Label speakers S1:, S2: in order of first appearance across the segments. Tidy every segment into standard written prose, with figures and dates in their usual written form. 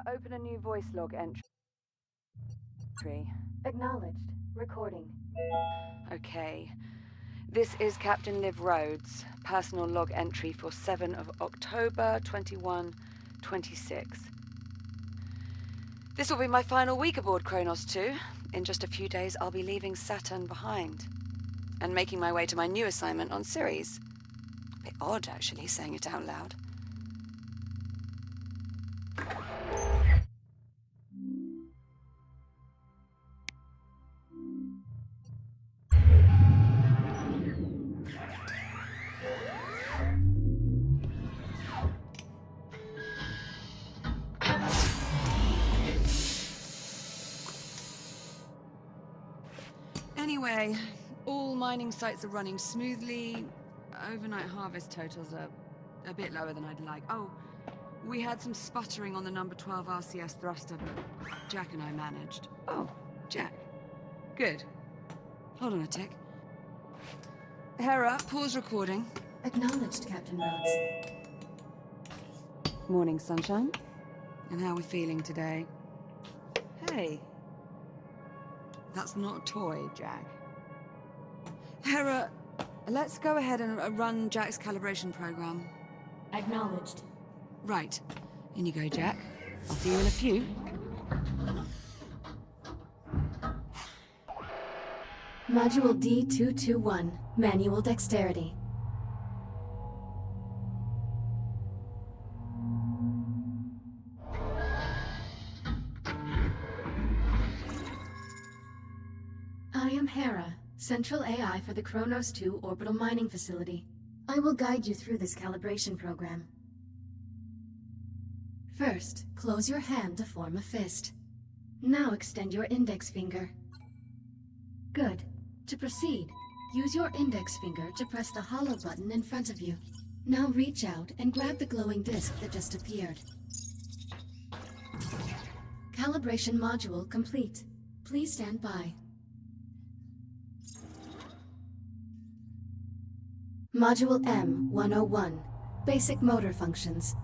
S1: open a new voice log entry.
S2: Acknowledged. Recording.
S1: Okay. This is Captain Liv Rhodes, personal log entry for 7 of October 2126. This will be my final week aboard Kronos 2. In just a few days, I'll be leaving Saturn behind and making my way to my new assignment on Ceres. A bit odd, actually, saying it out loud. Anyway, all mining sites are running smoothly. Overnight harvest totals are a bit lower than I'd like. Oh, we had some sputtering on the number 12 RCS thruster, but Jack and I managed. Oh, Jack. Good. Hold on a tick. Hera, pause recording.
S2: Acknowledged, Captain Rhodes.
S1: Morning, sunshine. And how are we feeling today? Hey. That's not a toy, Jack. Hera, let's go ahead and run Jack's calibration program.
S2: Acknowledged.
S1: Right. In you go, Jack. I'll see you in a few.
S2: Module D221. Manual dexterity. I am Hera, Central AI for the Kronos 2 Orbital Mining Facility. I will guide you through this calibration program. First, close your hand to form a fist. Now extend your index finger. Good. To proceed, use your index finger to press the hollow button in front of you. Now reach out and grab the glowing disc that just appeared. Calibration module complete. Please stand by. Module M101. Basic motor functions.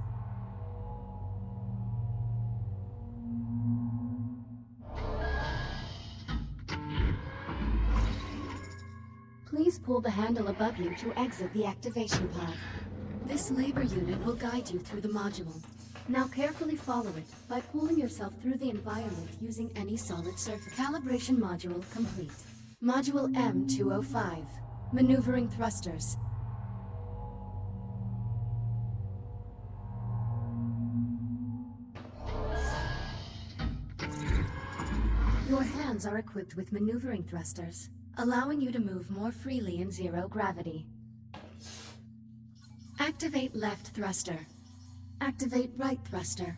S2: Please pull the handle above you to exit the activation pod. This labor unit will guide you through the module. Now carefully follow it by pulling yourself through the environment using any solid surface. Calibration module complete. Module M205. Maneuvering thrusters. Your hands are equipped with maneuvering thrusters, allowing you to move more freely in zero gravity. Activate left thruster. Activate right thruster.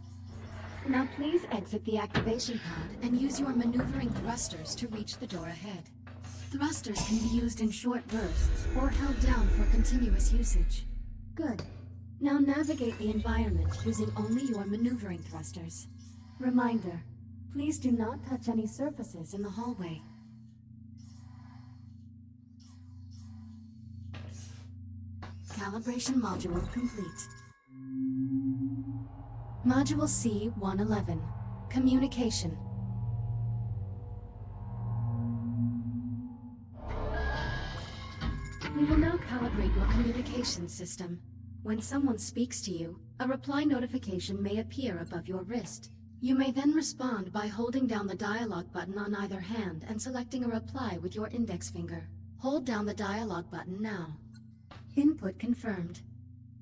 S2: Now please exit the activation pod and use your maneuvering thrusters to reach the door ahead. Thrusters can be used in short bursts or held down for continuous usage. Good. Now navigate the environment using only your maneuvering thrusters. Reminder. Please do not touch any surfaces in the hallway. Calibration module complete. Module C-111. Communication. We will now calibrate your communication system. When someone speaks to you, a reply notification may appear above your wrist. You may then respond by holding down the dialogue button on either hand and selecting a reply with your index finger. Hold down the dialogue button now. Input confirmed.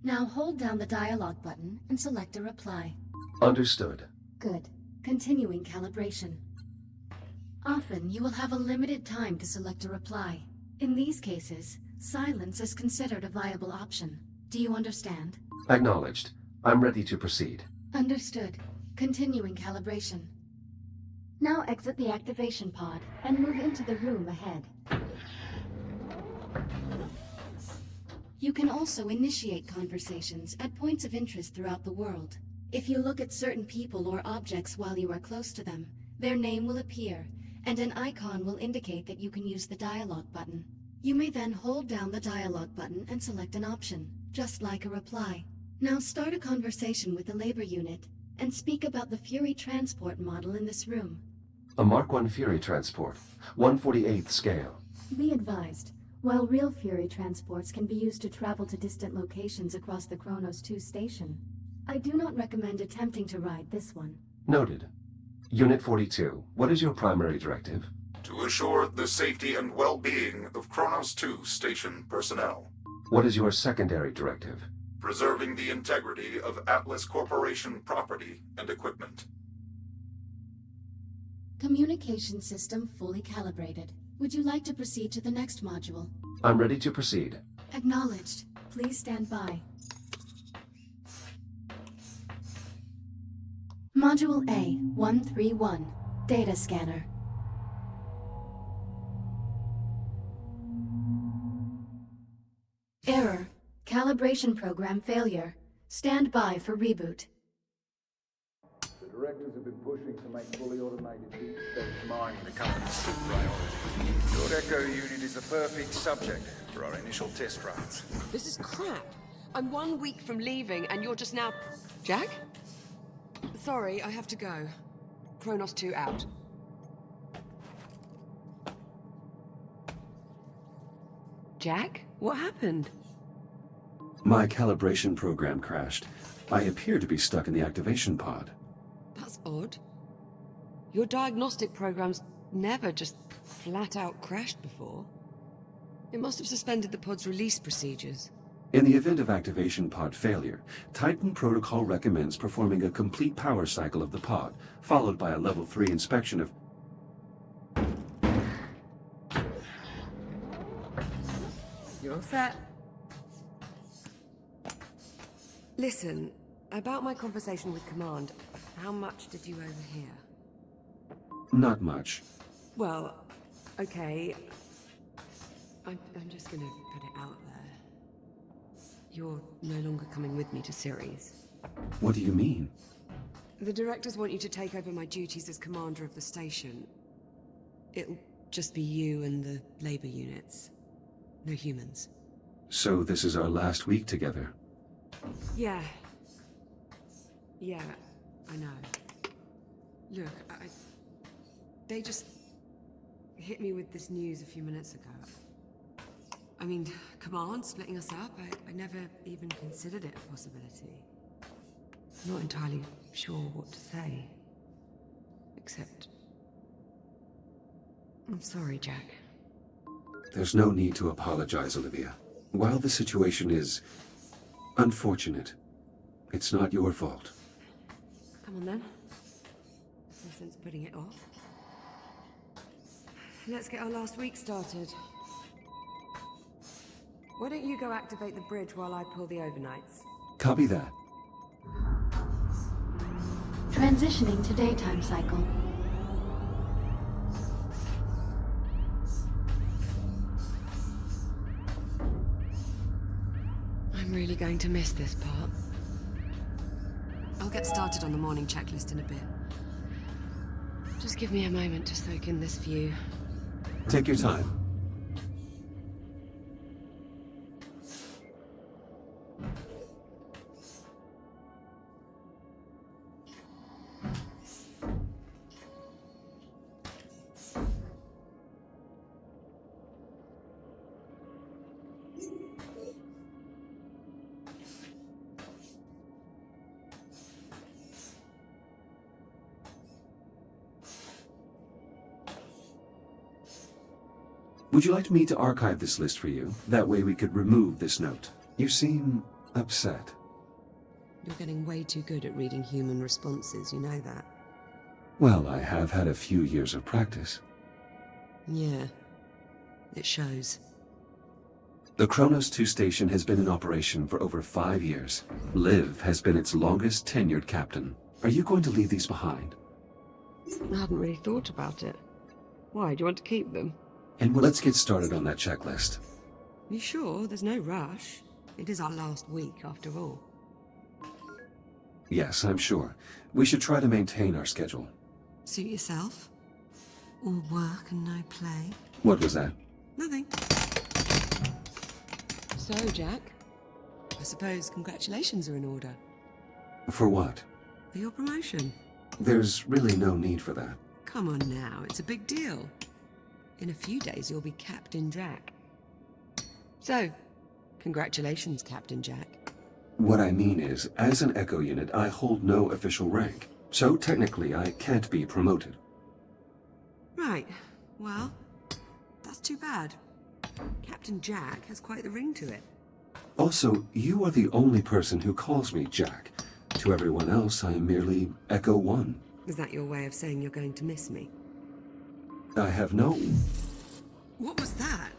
S2: Now hold down the dialogue button and select a reply.
S3: Understood.
S2: Good. Continuing calibration. Often you will have a limited time to select a reply. In these cases, silence is considered a viable option. Do you understand?
S3: Acknowledged. I'm ready to proceed.
S2: Understood. Continuing calibration. Now exit the activation pod and move into the room ahead. You can also initiate conversations at points of interest throughout the world. If you look at certain people or objects while you are close to them, their name will appear, and an icon will indicate that you can use the dialogue button. You may then hold down the dialogue button and select an option, just like a reply. Now start a conversation with the labor unit, and speak about the Fury transport model in this room.
S3: A Mark I Fury transport, 1/48th scale.
S2: Be advised, while real Fury transports can be used to travel to distant locations across the Kronos 2 station, I do not recommend attempting to ride this one.
S3: Noted. Unit 42, what is your primary directive?
S4: To assure the safety and well-being of Kronos 2 station personnel.
S3: What is your secondary directive?
S4: Preserving the integrity of Atlas Corporation property and equipment.
S2: Communication system fully calibrated. Would you like to proceed to the next module?
S3: I'm ready to proceed.
S2: Acknowledged. Please stand by. Module A-131. Data scanner. Error. Calibration program failure. Stand by for reboot.
S5: The directors have been pushing to make fully automated deep space mining the company's top priority. Your Echo unit is the perfect subject for our initial test runs.
S1: This is crap. I'm 1 week from leaving, and you're just now... Jack? Sorry, I have to go. Kronos 2 out. Jack? What happened?
S6: My calibration program crashed. I appear to be stuck in the activation pod.
S1: That's odd. Your diagnostic program's never just flat out crashed before. It must have suspended the pod's release procedures.
S6: In the event of activation pod failure, Titan Protocol recommends performing a complete power cycle of the pod, followed by a level 3 inspection of...
S1: You're all set. Listen, about my conversation with Command, how much did you overhear?
S6: Not much.
S1: Well, okay. I'm just gonna put it out there. You're no longer coming with me to Ceres.
S6: What do you mean?
S1: The directors want you to take over my duties as commander of the station. It'll just be you and the labor units. No humans.
S6: So this is our last week together.
S1: Yeah. Yeah, I know. Look, they just hit me with this news a few minutes ago. I mean, Command splitting us up, I never even considered it a possibility. I'm not entirely sure what to say. Except... I'm sorry, Jack.
S6: There's no need to apologize, Olivia. While the situation is unfortunate, it's not your fault.
S1: Come on then. No sense putting it off. Let's get our last week started. Why don't you go activate the bridge while I pull the overnights?
S6: Copy that.
S2: Transitioning to daytime cycle.
S1: I'm really going to miss this part. I'll get started on the morning checklist in a bit. Just give me a moment to soak in this view.
S6: Take your time. Would you like me to archive this list for you? That way we could remove this note. You seem upset.
S1: You're getting way too good at reading human responses, you know that?
S6: Well, I have had a few years of practice.
S1: Yeah. It shows.
S6: The Kronos 2 station has been in operation for over 5 years. Liv has been its longest tenured captain. Are you going to leave these behind?
S1: I hadn't really thought about it. Why, do you want to keep them?
S6: And let's get started on that checklist.
S1: You sure? There's no rush. It is our last week, after all.
S6: Yes, I'm sure. We should try to maintain our schedule.
S1: Suit yourself? All work and no play?
S6: What was that?
S1: Nothing. So, Jack, I suppose congratulations are in order.
S6: For what?
S7: For your promotion?
S6: There's really no need for that.
S7: Come on now, it's a big deal. In a few days, you'll be Captain Jack. So, congratulations, Captain Jack.
S6: What I mean is, as an Echo unit, I hold no official rank. So technically, I can't be promoted.
S7: Right. Well, that's too bad. Captain Jack has quite the ring to it.
S6: Also, you are the only person who calls me Jack. To everyone else, I am merely Echo 1.
S7: Is that your way of saying you're going to miss me?
S6: I have no...
S7: What was that?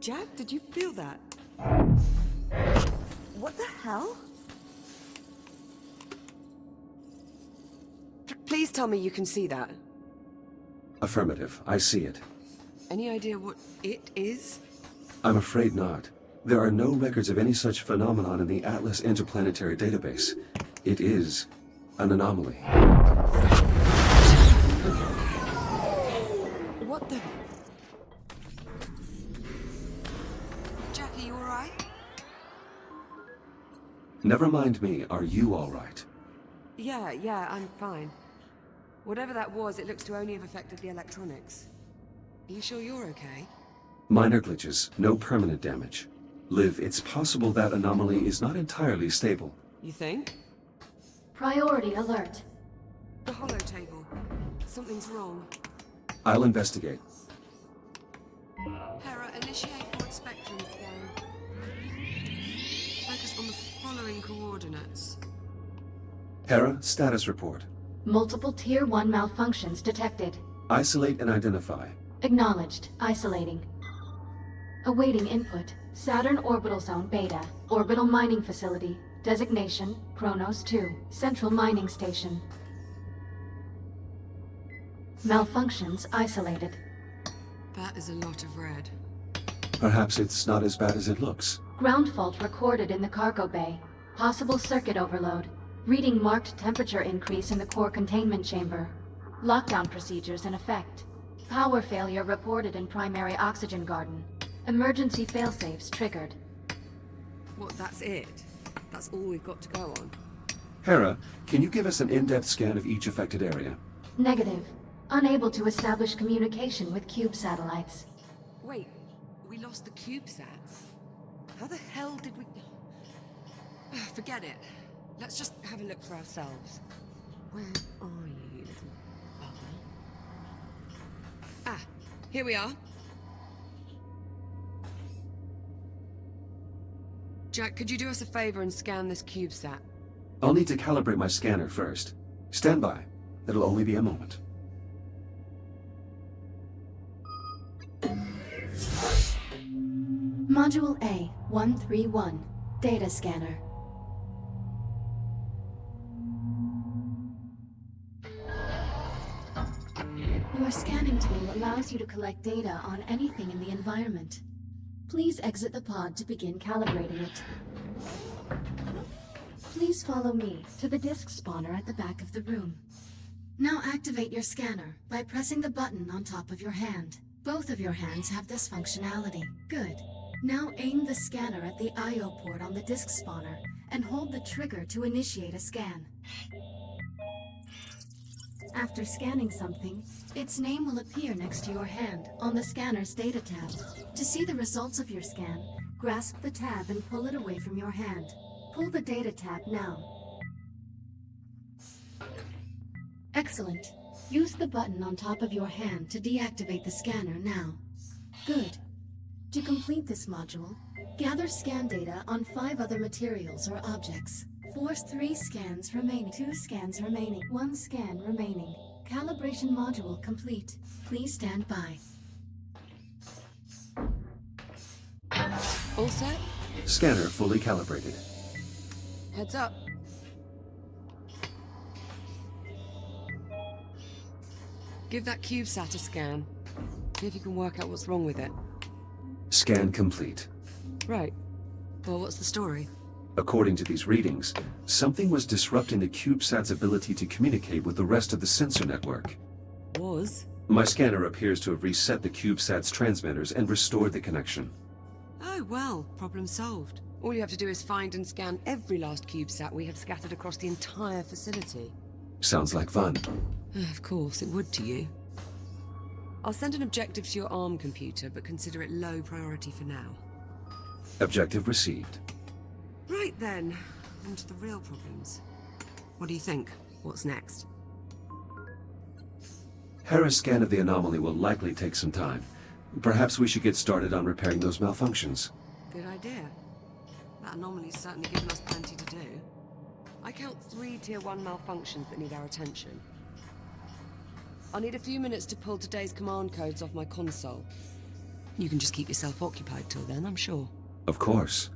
S7: Jack, did you feel that? What the hell? Please tell me you can see that.
S6: Affirmative. I see it.
S7: Any idea what it is?
S6: I'm afraid not. There are no records of any such phenomenon in the Atlas Interplanetary Database. It is an anomaly.
S7: What the... Jack, are you alright?
S6: Never mind me. Are you all right?
S7: Yeah, I'm fine. Whatever that was, it looks to only have affected the electronics. Are you sure you're okay?
S6: Minor glitches. No permanent damage. Liv, it's possible that anomaly is not entirely stable.
S7: You think?
S2: Priority alert.
S7: The holotable. Something's wrong.
S6: I'll investigate.
S7: Hera, initiate broad spectrum scan. Focus on the following coordinates.
S6: Hera, status report.
S2: Multiple Tier 1 malfunctions detected.
S6: Isolate and identify.
S2: Acknowledged. Isolating. Awaiting input. Saturn Orbital Zone Beta. Orbital Mining Facility. Designation, Kronos 2. Central Mining Station. Malfunctions isolated.
S7: That is a lot of red.
S6: Perhaps it's not as bad as it looks.
S2: Ground fault recorded in the cargo bay. Possible circuit overload. Reading marked temperature increase in the core containment chamber. Lockdown procedures in effect. Power failure reported in primary oxygen garden. Emergency failsafes triggered.
S7: What, that's it? That's all we've got to go on?
S6: Hera, can you give us an in-depth scan of each affected area?
S2: Negative. Unable to establish communication with cube satellites.
S7: Wait, we lost the CubeSats? How the hell did we... Forget it. Let's just have a look for ourselves. Where are you, little bugger? Ah, here we are. Jack, could you do us a favor and scan this CubeSat?
S6: I'll need to calibrate my scanner first. Stand by. It'll only be a moment.
S2: Module A-131. Data scanner. Your scanning tool allows you to collect data on anything in the environment. Please exit the pod to begin calibrating it. Please follow me to the disk spawner at the back of the room. Now activate your scanner by pressing the button on top of your hand. Both of your hands have this functionality. Good. Now aim the scanner at the I/O port on the disk spawner and hold the trigger to initiate a scan. After scanning something, its name will appear next to your hand on the scanner's data tab. To see the results of your scan, grasp the tab and pull it away from your hand. Pull the data tab now. Excellent. Use the button on top of your hand to deactivate the scanner now. Good. To complete this module, gather scan data on 5 other materials or objects. Force 3 scans remaining. 2 scans remaining. 1 scan remaining. Calibration module complete. Please stand by.
S7: All set?
S6: Scanner fully calibrated.
S7: Heads up. Give that CubeSat a scan. See if you can work out what's wrong with it.
S6: Scan complete.
S7: Right. Well, what's the story?
S6: According to these readings, something was disrupting the CubeSat's ability to communicate with the rest of the sensor network.
S7: Was?
S6: My scanner appears to have reset the CubeSat's transmitters and restored the connection.
S7: Oh, well, problem solved. All you have to do is find and scan every last CubeSat we have scattered across the entire facility.
S6: Sounds like fun.
S7: Of course, it would to you. I'll send an objective to your ARM computer, but consider it low priority for now.
S6: Objective received.
S7: Right then, on to the real problems. What do you think? What's next?
S6: Hera's scan of the anomaly will likely take some time. Perhaps we should get started on repairing those malfunctions.
S7: Good idea. That anomaly's certainly given us plenty to do. I count 3 Tier 1 malfunctions that need our attention. I'll need a few minutes to pull today's command codes off my console. You can just keep yourself occupied till then, I'm sure.
S6: Of course.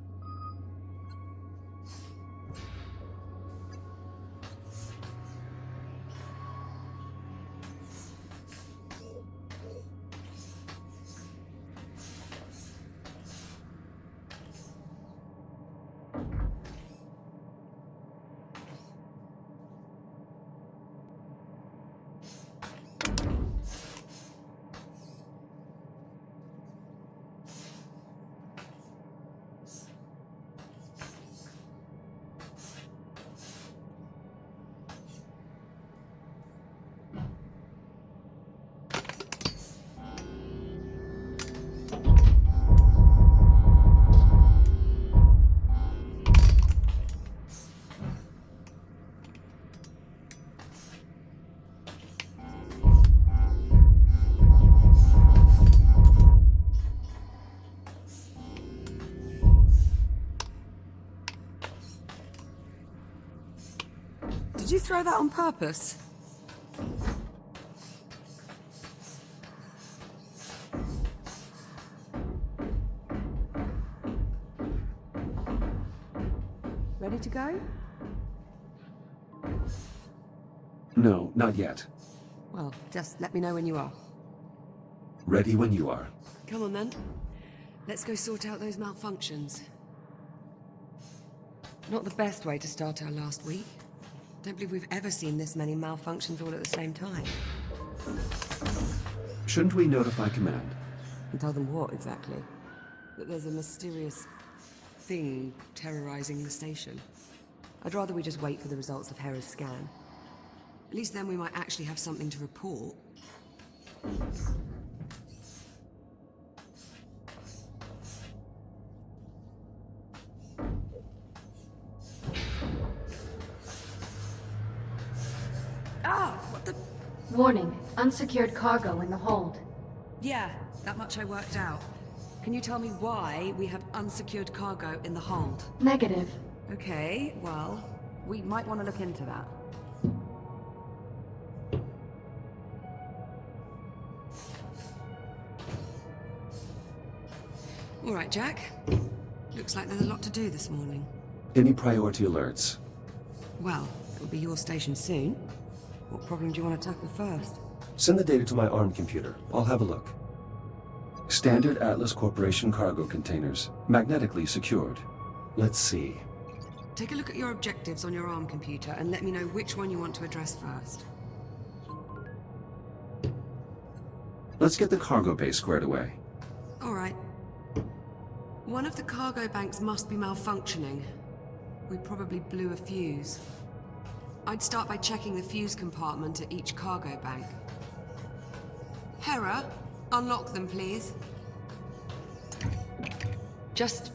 S7: Did you throw that on purpose? Ready to go?
S6: No, not yet.
S7: Well, just let me know when you are.
S6: Ready when you are.
S7: Come on then. Let's go sort out those malfunctions. Not the best way to start our last week. Don't believe we've ever seen this many malfunctions all at the same time.
S6: Shouldn't we notify command?
S7: And tell them what, exactly? That there's a mysterious thing terrorizing the station. I'd rather we just wait for the results of Hera's scan. At least then we might actually have something to report. Ah! What the...
S2: Warning, unsecured cargo in the hold.
S1: Yeah, that much I worked out.
S7: Can you tell me why we have unsecured cargo in the hold?
S2: Negative.
S1: Okay, well, we might want to look into that.
S7: All right, Jack. Looks like there's a lot to do this morning.
S6: Any priority alerts?
S7: Well, it'll be your station soon. What problem do you want to tackle first?
S3: Send the data to my ARM computer. I'll have a look.
S6: Standard Atlas Corporation cargo containers, magnetically secured.
S3: Let's see.
S7: Take a look at your objectives on your ARM computer and let me know which one you want to address first.
S6: Let's get the cargo bay squared away.
S7: All right. One of the cargo banks must be malfunctioning. We probably blew a fuse. I'd start by checking the fuse compartment at each cargo bank. Hera, unlock them, please. Just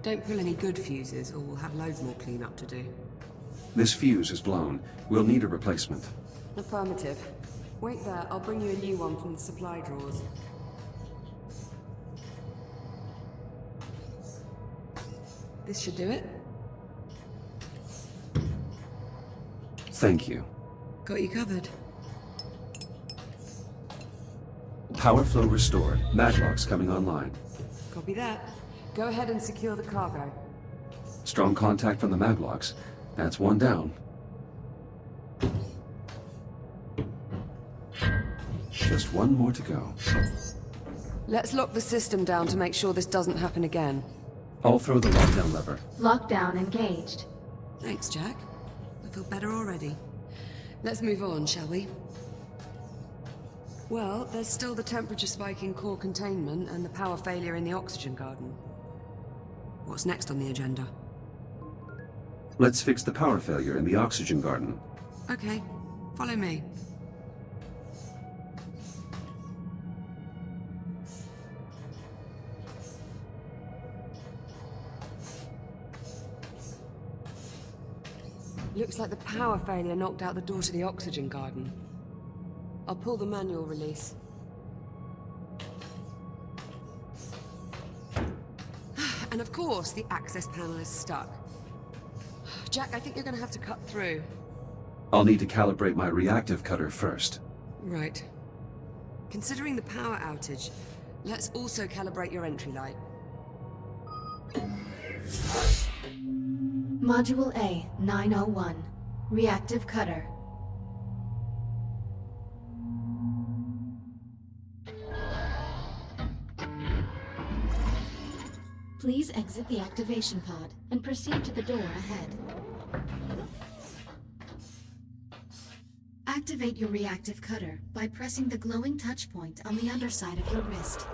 S7: don't pull any good fuses, or we'll have loads more cleanup to do.
S6: This fuse is blown. We'll need a replacement.
S7: Affirmative. Wait there, I'll bring you a new one from the supply drawers. This should do it.
S6: Thank you.
S7: Got you covered.
S6: Power flow restored. Maglocks coming online.
S7: Copy that. Go ahead and secure the cargo.
S6: Strong contact from the maglocks. That's one down. Just one more to go.
S7: Let's lock the system down to make sure this doesn't happen again.
S6: I'll throw the lockdown lever.
S2: Lockdown engaged.
S7: Thanks, Jack. I feel better already. Let's move on, shall we? Well, there's still the temperature spike in core containment and the power failure in the oxygen garden. What's next on the agenda?
S6: Let's fix the power failure in the oxygen garden.
S7: Okay, follow me. Looks like the power failure knocked out the door to the oxygen garden. I'll pull the manual release. And of course, the access panel is stuck. Jack, I think you're gonna have to cut through.
S6: I'll need to calibrate my reactive cutter first.
S7: Right. Considering the power outage, let's also calibrate your entry light.
S2: Module A, 901. Reactive cutter. Please exit the activation pod and proceed to the door ahead. Activate your reactive cutter by pressing the glowing touch point on the underside of your wrist.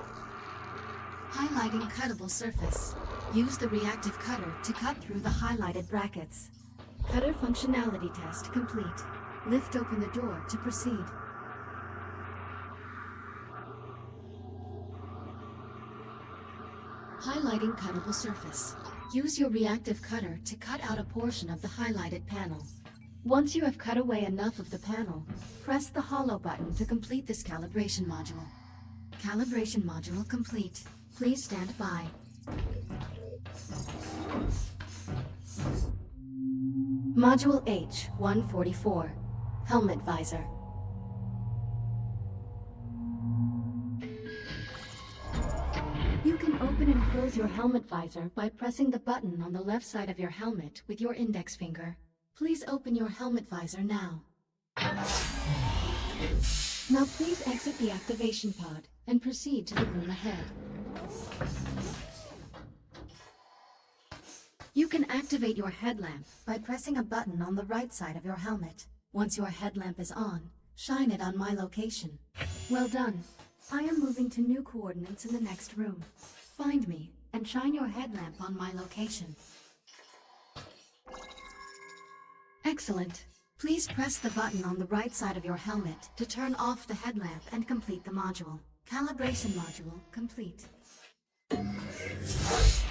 S2: Highlighting cuttable surface. Use the reactive cutter to cut through the highlighted brackets. Cutter functionality test complete. Lift open the door to proceed. Highlighting cuttable surface. Use your reactive cutter to cut out a portion of the highlighted panel. Once you have cut away enough of the panel, press the hollow button to complete this calibration module. Calibration module complete. Please stand by. Module H, 144. Helmet visor. You can open and close your helmet visor by pressing the button on the left side of your helmet with your index finger. Please open your helmet visor now. Now please exit the activation pod and proceed to the room ahead. You can activate your headlamp by pressing a button on the right side of your helmet. Once your headlamp is on, shine it on my location. Well done. I am moving to new coordinates in the next room. Find me and shine your headlamp on my location. Excellent. Please press the button on the right side of your helmet to turn off the headlamp and complete the module. Calibration module complete.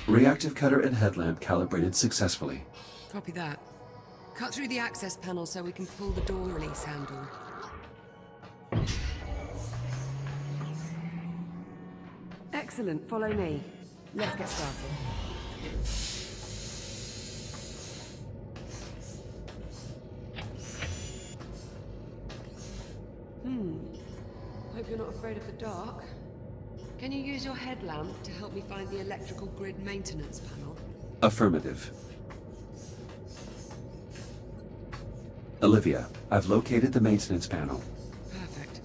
S6: Reactive cutter and headlamp calibrated successfully.
S7: Copy that. Cut through the access panel so we can pull the door release handle. Excellent, follow me. Let's get started. Hope you're not afraid of the dark. Can you use your headlamp to help me find the electrical grid maintenance panel?
S6: Affirmative. Olivia, I've located the maintenance panel.
S7: Perfect.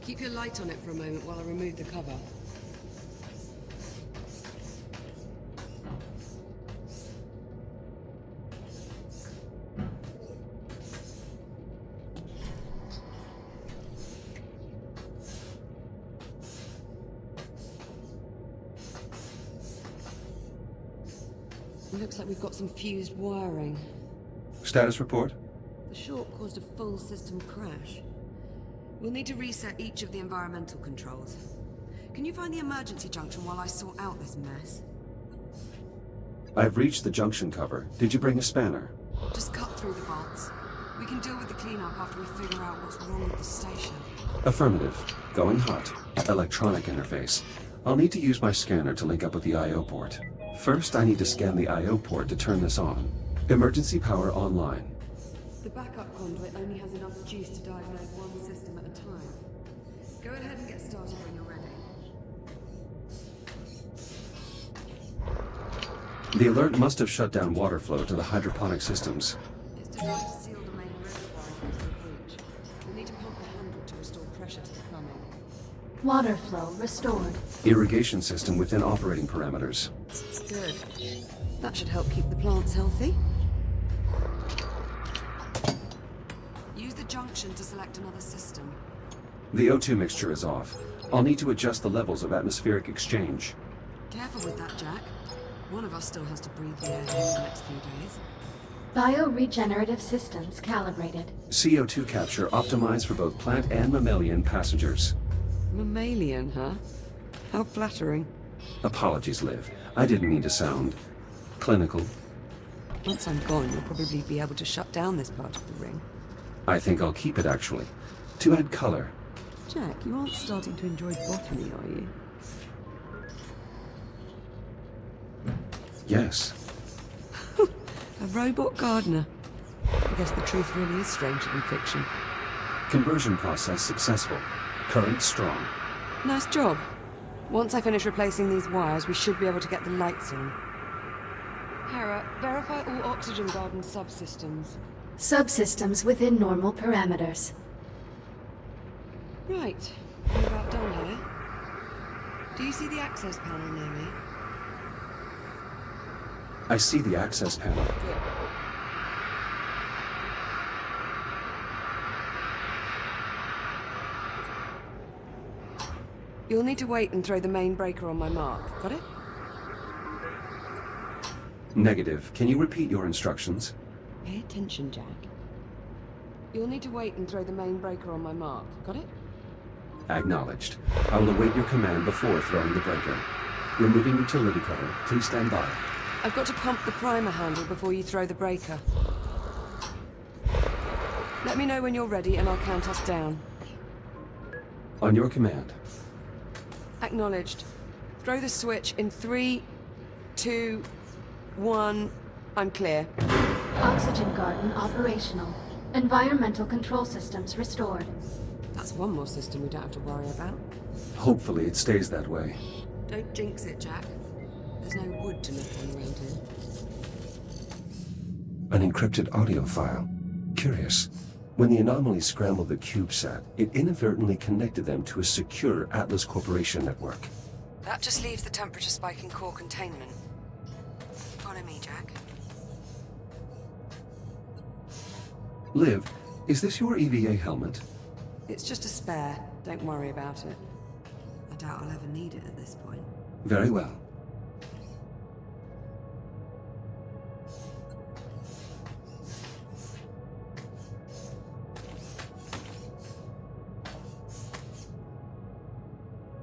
S7: Keep your light on it for a moment while I remove the cover. Looks like we've got some fused wiring.
S6: Status report?
S7: The short caused a full system crash. We'll need to reset each of the environmental controls. Can you find the emergency junction while I sort out this mess?
S6: I've reached the junction cover. Did you bring a spanner?
S7: Just cut through the bolts. We can deal with the cleanup after we figure out what's wrong with the station.
S6: Affirmative. Going hot. Electronic interface. I'll need to use my scanner to link up with the I/O port. First, I need to scan the I/O port to turn this on. Emergency power online.
S7: The backup conduit only has enough juice to diagnose one system at a time. Go ahead and get started when you're ready.
S6: The alert must have shut down water flow to the hydroponic systems.
S7: It's designed to seal the main reservoir in case of a breach. We'll need to pump the handle to restore pressure to the plumbing.
S2: Water flow restored.
S6: Irrigation system within operating parameters.
S7: Good. That should help keep the plants healthy. Use the junction to select another system.
S6: The O2 mixture is off. I'll need to adjust the levels of atmospheric exchange.
S7: Careful with that, Jack.
S1: One of us still has to breathe the air in the next few days.
S2: Bioregenerative systems calibrated.
S6: CO2 capture optimized for both plant and mammalian passengers.
S7: Mammalian, huh? How flattering.
S6: Apologies, Liv. I didn't mean to sound clinical.
S7: Once I'm gone, you'll probably be able to shut down this part of the ring.
S6: I think I'll keep it, actually. To add color.
S7: Jack, you aren't starting to enjoy botany, are you?
S6: Yes.
S7: A robot gardener. I guess the truth really is stranger than fiction.
S6: Conversion process successful. Current strong.
S7: Nice job. Once I finish replacing these wires, we should be able to get the lights on.
S1: Hera, verify all oxygen garden subsystems.
S2: Subsystems within normal parameters.
S1: Right. We're about done here. Do you see the access panel near me?
S6: I see the access panel.
S1: Good.
S7: You'll need to wait and throw the main breaker on my mark. Got it?
S6: Negative. Can you repeat your instructions?
S7: Pay attention, Jack. You'll need to wait and throw the main breaker on my mark. Got it?
S6: Acknowledged. I will await your command before throwing the breaker. Removing utility cover. Please stand by.
S7: I've got to pump the primer handle before you throw the breaker. Let me know when you're ready and I'll count us down.
S6: On your command.
S7: Acknowledged. Throw the switch in 3, 2, 1. I'm clear.
S2: Oxygen garden operational. Environmental control systems restored.
S7: That's one more system we don't have to worry about.
S6: Hopefully it stays that way.
S7: Don't jinx it, Jack. There's no wood to live on around here.
S6: An encrypted audio file. Curious. When the anomaly scrambled the CubeSat, it inadvertently connected them to a secure Atlas Corporation network.
S7: That just leaves the temperature spike in core containment. Follow me, Jack.
S6: Liv, is this your EVA helmet?
S7: It's just a spare. Don't worry about it. I doubt I'll ever need it at this point.
S6: Very well.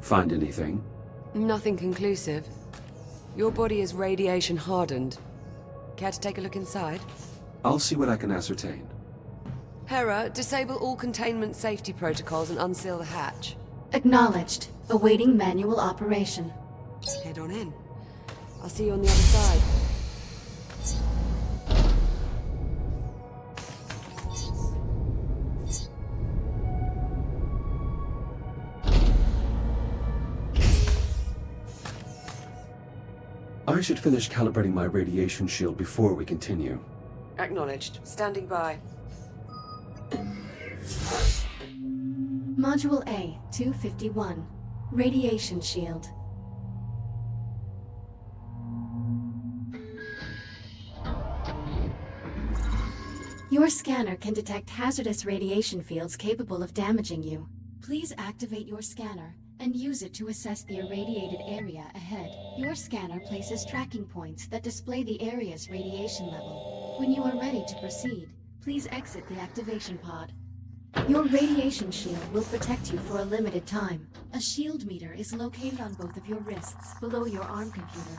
S6: Find anything?
S7: Nothing conclusive. Your body is radiation hardened. Care to take a look inside?
S6: I'll see what I can ascertain.
S7: Hera, disable all containment safety protocols and unseal the hatch.
S2: Acknowledged. Awaiting manual operation.
S7: Head on in. I'll see you on the other side.
S6: I should finish calibrating my radiation shield before we continue.
S7: Acknowledged. Standing by.
S2: Module A, 251. Radiation shield. Your scanner can detect hazardous radiation fields capable of damaging you. Please activate your scanner and use it to assess the irradiated area ahead. Your scanner places tracking points that display the area's radiation level. When you are ready to proceed, please exit the activation pod. Your radiation shield will protect you for a limited time. A shield meter is located on both of your wrists below your arm computer.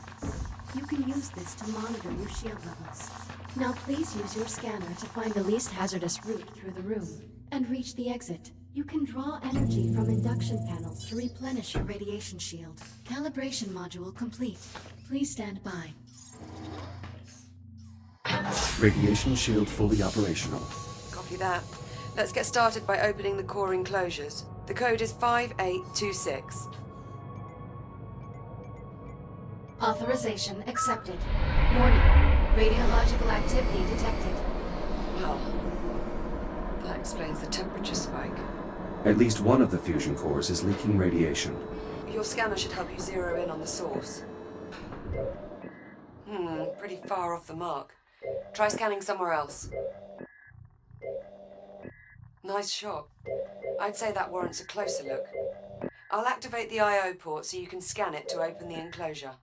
S2: You can use this to monitor your shield levels. Now please use your scanner to find the least hazardous route through the room and reach the exit. You can draw energy from induction panels to replenish your radiation shield. Calibration module complete. Please stand by.
S6: Radiation shield fully operational.
S7: Copy that. Let's get started by opening the core enclosures. The code is 5826.
S2: Authorization accepted. Warning. Radiological activity detected.
S7: Well, that explains the temperature spike.
S6: At least one of the fusion cores is leaking radiation.
S7: Your scanner should help you zero in on the source. Pretty far off the mark. Try scanning somewhere else. Nice shot. I'd say that warrants a closer look. I'll activate the I/O port so you can scan it to open the enclosure.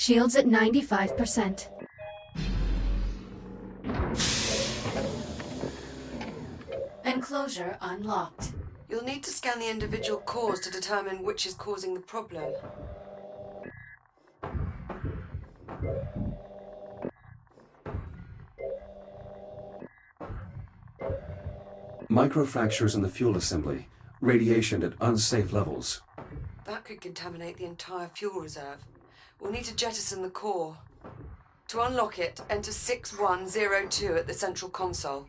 S2: Shields at 95%. Enclosure unlocked.
S7: You'll need to scan the individual cores to determine which is causing the problem.
S6: Microfractures in the fuel assembly. Radiation at unsafe levels.
S7: That could contaminate the entire fuel reserve. We'll need to jettison the core. To unlock it, enter 6102 at the central console.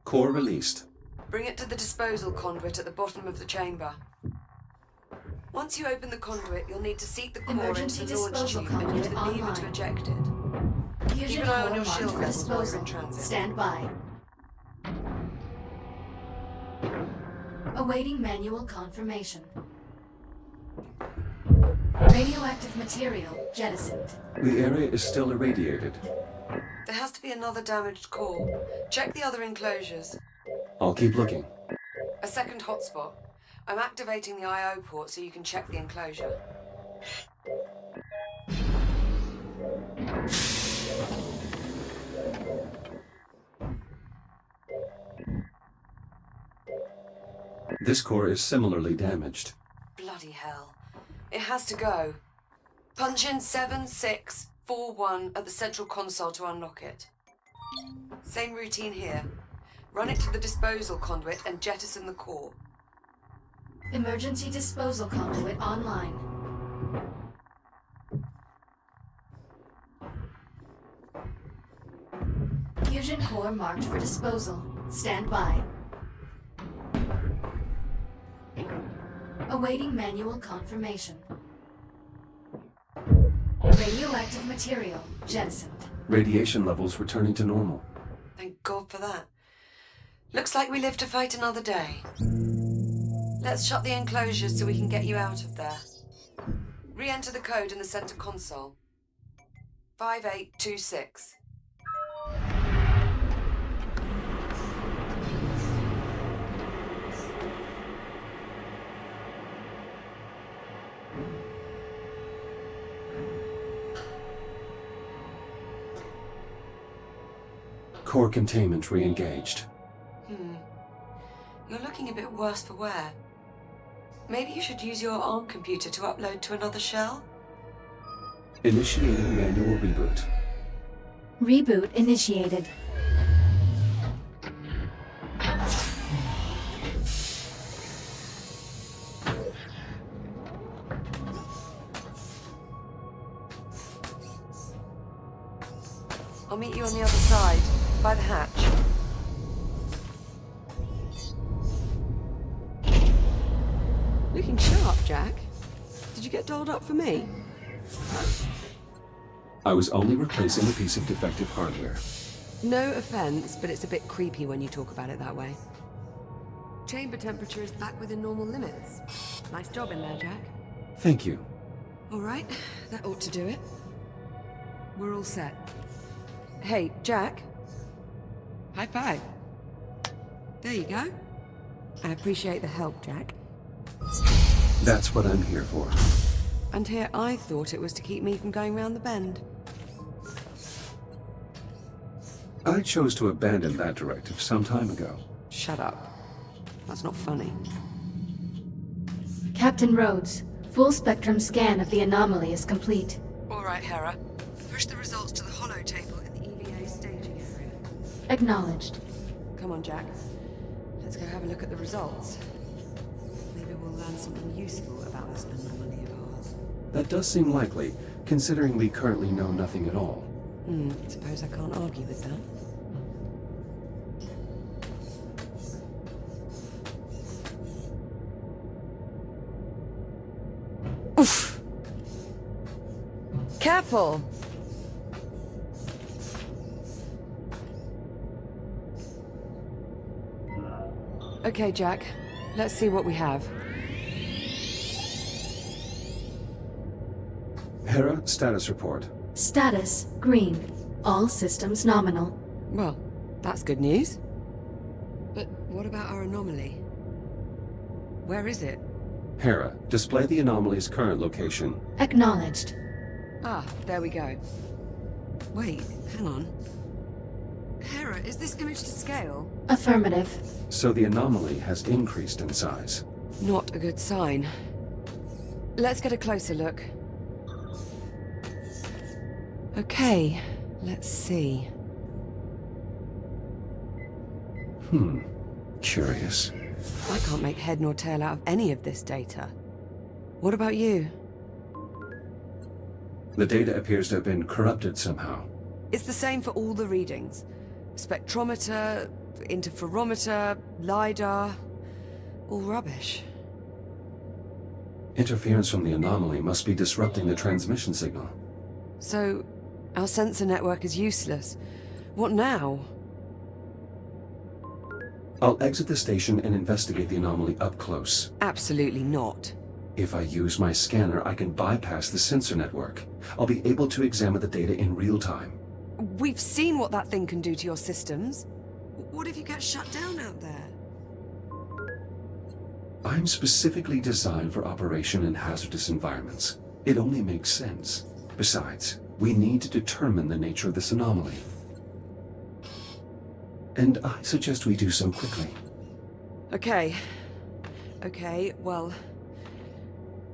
S6: Core released.
S7: Bring it to the disposal conduit at the bottom of the chamber. Once you open the conduit, you'll need to seat the core
S2: Emergency
S7: into the launch
S2: disposal
S7: tube and use the
S2: conduit
S7: lever to
S2: online.
S7: eject it.
S2: Fusion
S7: Keep an eye on
S2: core
S7: your
S2: marked
S7: shield
S2: for
S7: levels while you're
S2: disposal.
S7: in transit.
S2: Stand by. Awaiting manual confirmation. Radioactive material jettisoned.
S6: The area is still irradiated.
S7: There has to be another damaged core. Check the other enclosures.
S6: I'll keep looking.
S7: A second hotspot. I'm activating the I/O port so you can check the enclosure.
S6: This core is similarly damaged.
S7: Bloody hell. It has to go. Punch in 7641 at the central console to unlock it. Same routine here. Run it to the disposal conduit and jettison the core.
S2: Emergency disposal conduit online. Fusion core marked for disposal. Stand by. Awaiting manual confirmation. Radioactive material jettisoned.
S6: Radiation levels returning to normal.
S7: Thank God for that. Looks like we live to fight another day. Let's shut the enclosures so we can get you out of there. Re-enter the code in the center console. 5826.
S6: Core containment re-engaged.
S7: You're looking a bit worse for wear. Maybe you should use your ARM computer to upload to another shell?
S6: Initiating manual reboot.
S2: Reboot initiated.
S7: I'll meet you on the other side, by the hatch. Looking sharp, Jack. Did you get dolled up for me?
S6: I was only replacing a piece of defective hardware.
S7: No offense, but it's a bit creepy when you talk about it that way. Chamber temperature is back within normal limits. Nice job in there, Jack.
S6: Thank you.
S7: All right, that ought to do it. We're all set. Hey, Jack. High five. There you go. I appreciate the help, Jack.
S6: That's what I'm here for.
S7: And here I thought it was to keep me from going round the bend.
S6: I chose to abandon that directive some time ago.
S7: Shut up. That's not funny.
S2: Captain Rhodes, full spectrum scan of the anomaly is complete.
S7: All right, Hera. Push the results to the holo table in the EVA staging area.
S2: Acknowledged.
S7: Come on, Jack. Let's go have a look at the results. Maybe we'll learn something useful about this anomaly of ours.
S6: That does seem likely, considering we currently know nothing at all.
S7: Suppose I can't argue with that. Oof! Careful! Okay, Jack. Let's see what we have.
S6: Hera, status report.
S2: Status green. All systems nominal.
S7: Well, that's good news. But what about our anomaly? Where is it?
S6: Hera, display the anomaly's current location.
S2: Acknowledged.
S7: Ah, there we go. Wait, hang on.
S1: Hera, is this image to scale?
S2: Affirmative.
S6: So the anomaly has increased in size.
S7: Not a good sign. Let's get a closer look. Okay, let's see.
S6: Curious.
S7: I can't make head nor tail out of any of this data. What about you?
S6: The data appears to have been corrupted somehow.
S7: It's the same for all the readings. Spectrometer, interferometer, LiDAR... all rubbish.
S6: Interference from the anomaly must be disrupting the transmission signal.
S7: So, our sensor network is useless. What now?
S6: I'll exit the station and investigate the anomaly up close.
S7: Absolutely not.
S6: If I use my scanner, I can bypass the sensor network. I'll be able to examine the data in real time.
S7: We've seen what that thing can do to your systems.
S1: What if you get shut down out there?
S6: I'm specifically designed for operation in hazardous environments. It only makes sense. Besides, we need to determine the nature of this anomaly. And I suggest we do so quickly.
S7: Okay, well...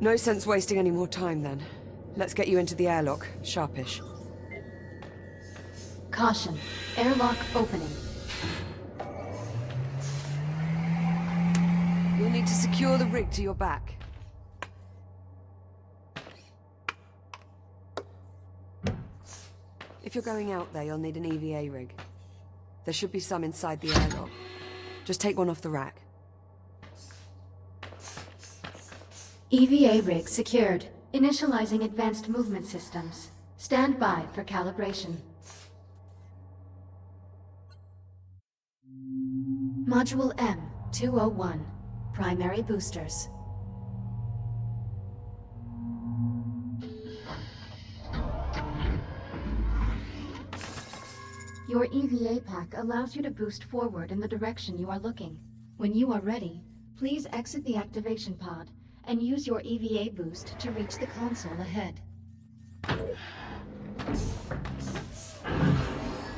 S7: no sense wasting any more time then. Let's get you into the airlock, sharpish.
S2: Caution. Airlock opening.
S7: You'll need to secure the rig to your back. If you're going out there, you'll need an EVA rig. There should be some inside the airlock. Just take one off the rack.
S2: EVA rig secured. Initializing advanced movement systems. Stand by for calibration. Module M-201. Primary boosters. Your EVA pack allows you to boost forward in the direction you are looking. When you are ready, please exit the activation pod and use your EVA boost to reach the console ahead.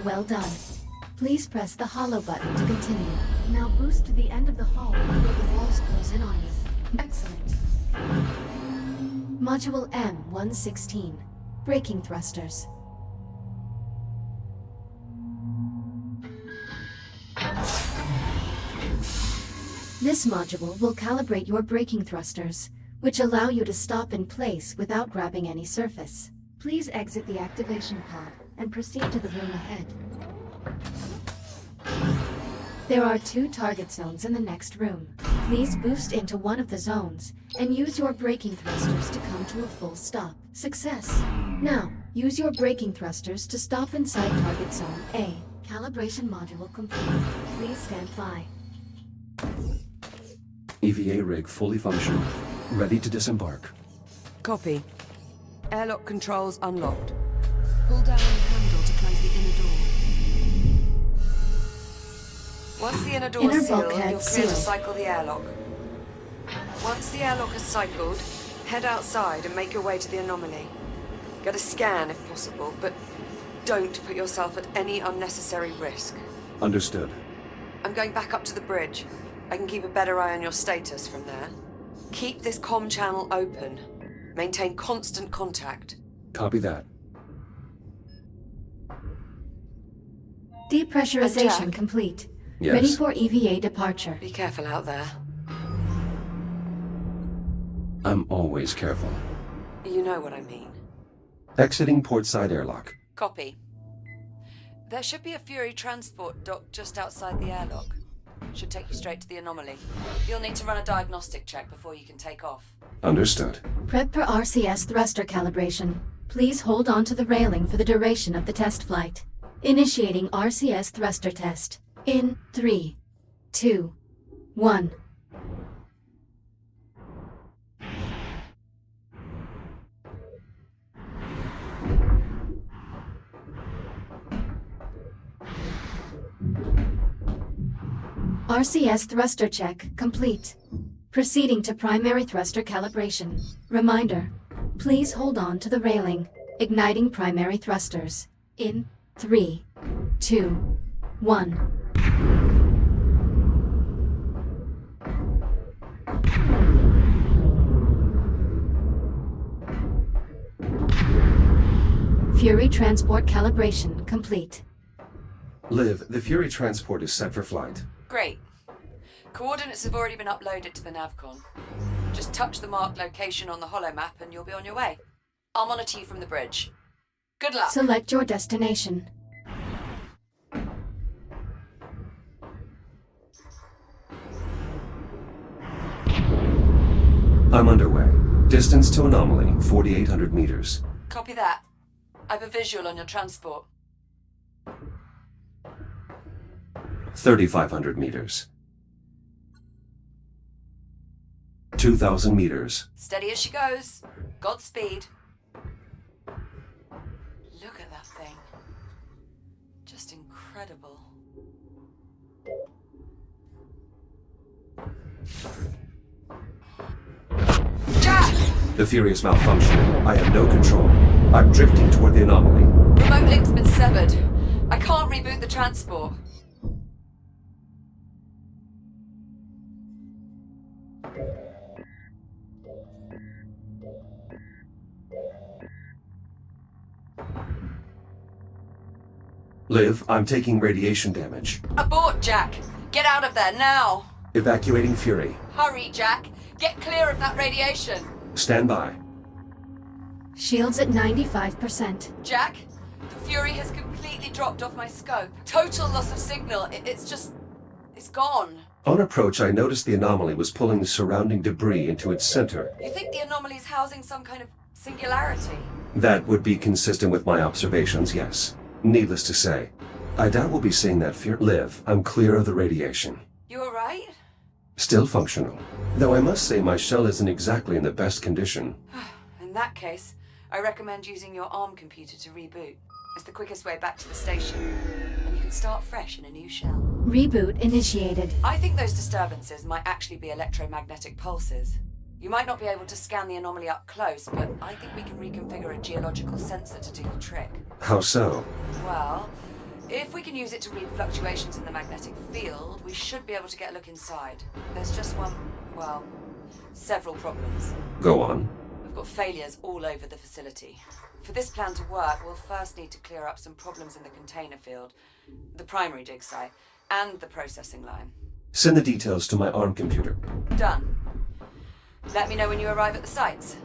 S2: Well done. Please press the hollow button to continue. Now boost to the end of the hall before the walls close in on you. Excellent. Module M-116. Braking thrusters. This module will calibrate your braking thrusters, which allow you to stop in place without grabbing any surface. Please exit the activation pod and proceed to the room ahead. There are 2 target zones in the next room. Please boost into one of the zones and use your braking thrusters to come to a full stop. Success! Now, use your braking thrusters to stop inside target zone A. Calibration module complete. Please stand by.
S6: EVA rig fully functional. Ready to disembark.
S7: Copy. Airlock controls unlocked. Pull down on the handle to close the inner door. Once the inner door
S2: Inner
S7: is sealed,
S2: bulkhead
S7: you're clear to
S2: sealed.
S7: cycle the airlock. Once the airlock is cycled, head outside and make your way to the anomaly. Get a scan if possible, but don't put yourself at any unnecessary risk.
S6: Understood.
S7: I'm going back up to the bridge. I can keep a better eye on your status from there. Keep this comm channel open. Maintain constant contact.
S6: Copy that.
S2: Depressurization
S7: Jack?
S2: complete.
S6: Yes.
S2: Ready for EVA departure.
S7: Be careful out there.
S6: I'm always careful.
S7: You know what I mean.
S6: Exiting portside airlock.
S7: Copy. There should be a Fury transport dock just outside the airlock. Should take you straight to the anomaly. You'll need to run a diagnostic check before you can take off.
S6: Understood.
S2: Prep for RCS thruster calibration. Please hold on to the railing for the duration of the test flight. Initiating RCS thruster test. In 3, 2, 1. RCS thruster check complete. Proceeding to primary thruster calibration. Reminder, please hold on to the railing. Igniting primary thrusters. In 3, 2, 1. Fury transport calibration complete.
S6: Liv, the Fury transport is set for flight.
S1: Great. Coordinates have already been uploaded to the Navcon. Just touch the marked location on the holomap and you'll be on your way. I'll monitor you from the bridge. Good luck.
S2: Select your destination.
S6: I'm underway. Distance to anomaly, 4,800 meters.
S1: Copy that. I've a visual on your transport.
S6: 3,500 meters. 2,000 meters.
S1: Steady as she goes. Godspeed. Look at that thing. Just incredible. Jack!
S6: The Fury is malfunctioning. I have no control. I'm drifting toward the anomaly.
S1: Remote link's been severed. I can't reboot the transport.
S6: Liv, I'm taking radiation damage.
S1: Abort, Jack! Get out of there, now!
S6: Evacuating Fury.
S1: Hurry, Jack! Get clear of that radiation!
S6: Stand by.
S2: Shields at 95%.
S1: Jack, the Fury has completely dropped off my scope. Total loss of signal. It's gone.
S6: On approach, I noticed the anomaly was pulling the surrounding debris into its center.
S1: You think the anomaly's housing some kind of singularity?
S6: That would be consistent with my observations, yes. Needless to say, I doubt we'll be seeing that Liv, I'm clear of the radiation.
S1: You alright?
S6: Still functional. Though I must say my shell isn't exactly in the best condition.
S1: In that case, I recommend using your ARM computer to reboot. It's the quickest way back to the station. And you can start fresh in a new shell.
S2: Reboot initiated.
S1: I think those disturbances might actually be electromagnetic pulses. You might not be able to scan the anomaly up close, but I think we can reconfigure a geological sensor to do the trick.
S6: How so?
S1: Well, if we can use it to read fluctuations in the magnetic field, we should be able to get a look inside. There's just several problems.
S6: Go on.
S1: We've got failures all over the facility. For this plan to work, we'll first need to clear up some problems in the container field, the primary dig site, and the processing line.
S6: Send the details to my ARM computer.
S1: Done. Let me know when you arrive at the sites.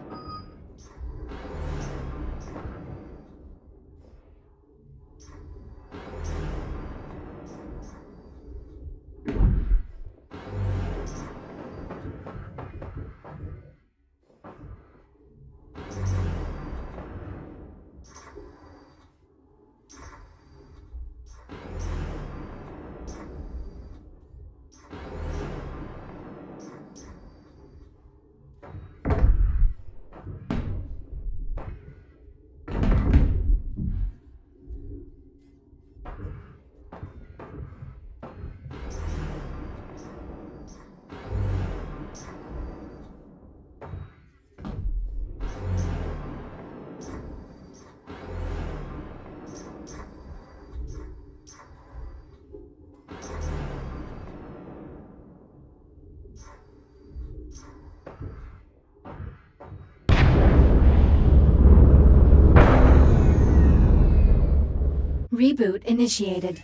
S2: Reboot initiated.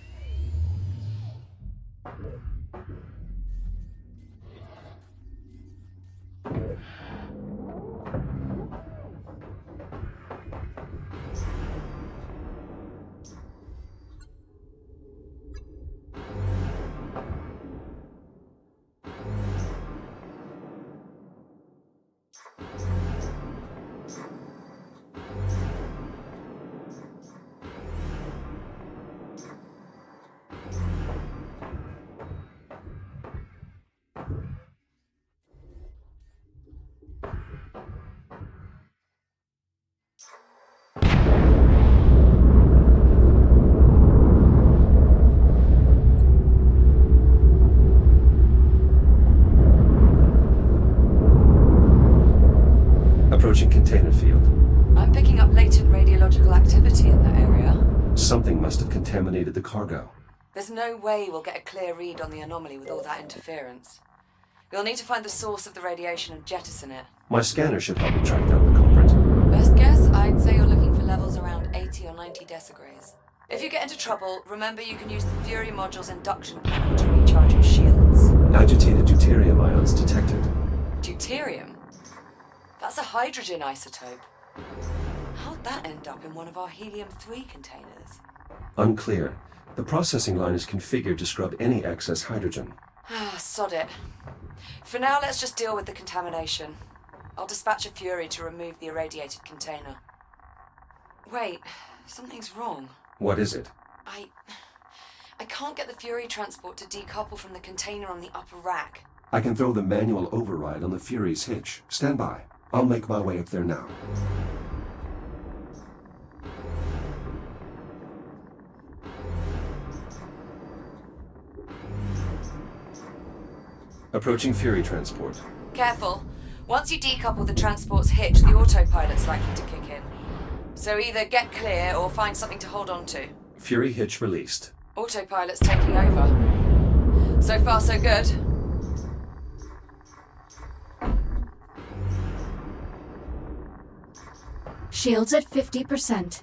S6: Something must have contaminated the cargo.
S1: There's no way we'll get a clear read on the anomaly with all that interference. You'll need to find the source of the radiation and jettison it.
S6: My scanner should help me track down the culprit.
S1: Best guess, I'd say you're looking for levels around 80 or 90 decigrays. If you get into trouble, remember you can use the Fury module's induction panel to recharge your shields.
S6: Agitated deuterium ions detected.
S1: Deuterium? That's a hydrogen isotope. How'd that end up in one of our helium-3 containers?
S6: Unclear. The processing line is configured to scrub any excess hydrogen.
S1: Ah, sod it. For now, let's just deal with the contamination. I'll dispatch a Fury to remove the irradiated container. Wait, something's wrong.
S6: What is it?
S1: I can't get the Fury transport to decouple from the container on the upper rack.
S6: I can throw the manual override on the Fury's hitch. Stand by. I'll make my way up there now. Approaching Fury transport.
S1: Careful. Once you decouple the transport's hitch, the autopilot's likely to kick in. So either get clear or find something to hold on to.
S6: Fury hitch released.
S1: Autopilot's taking over. So far, so good.
S2: Shields at 50%.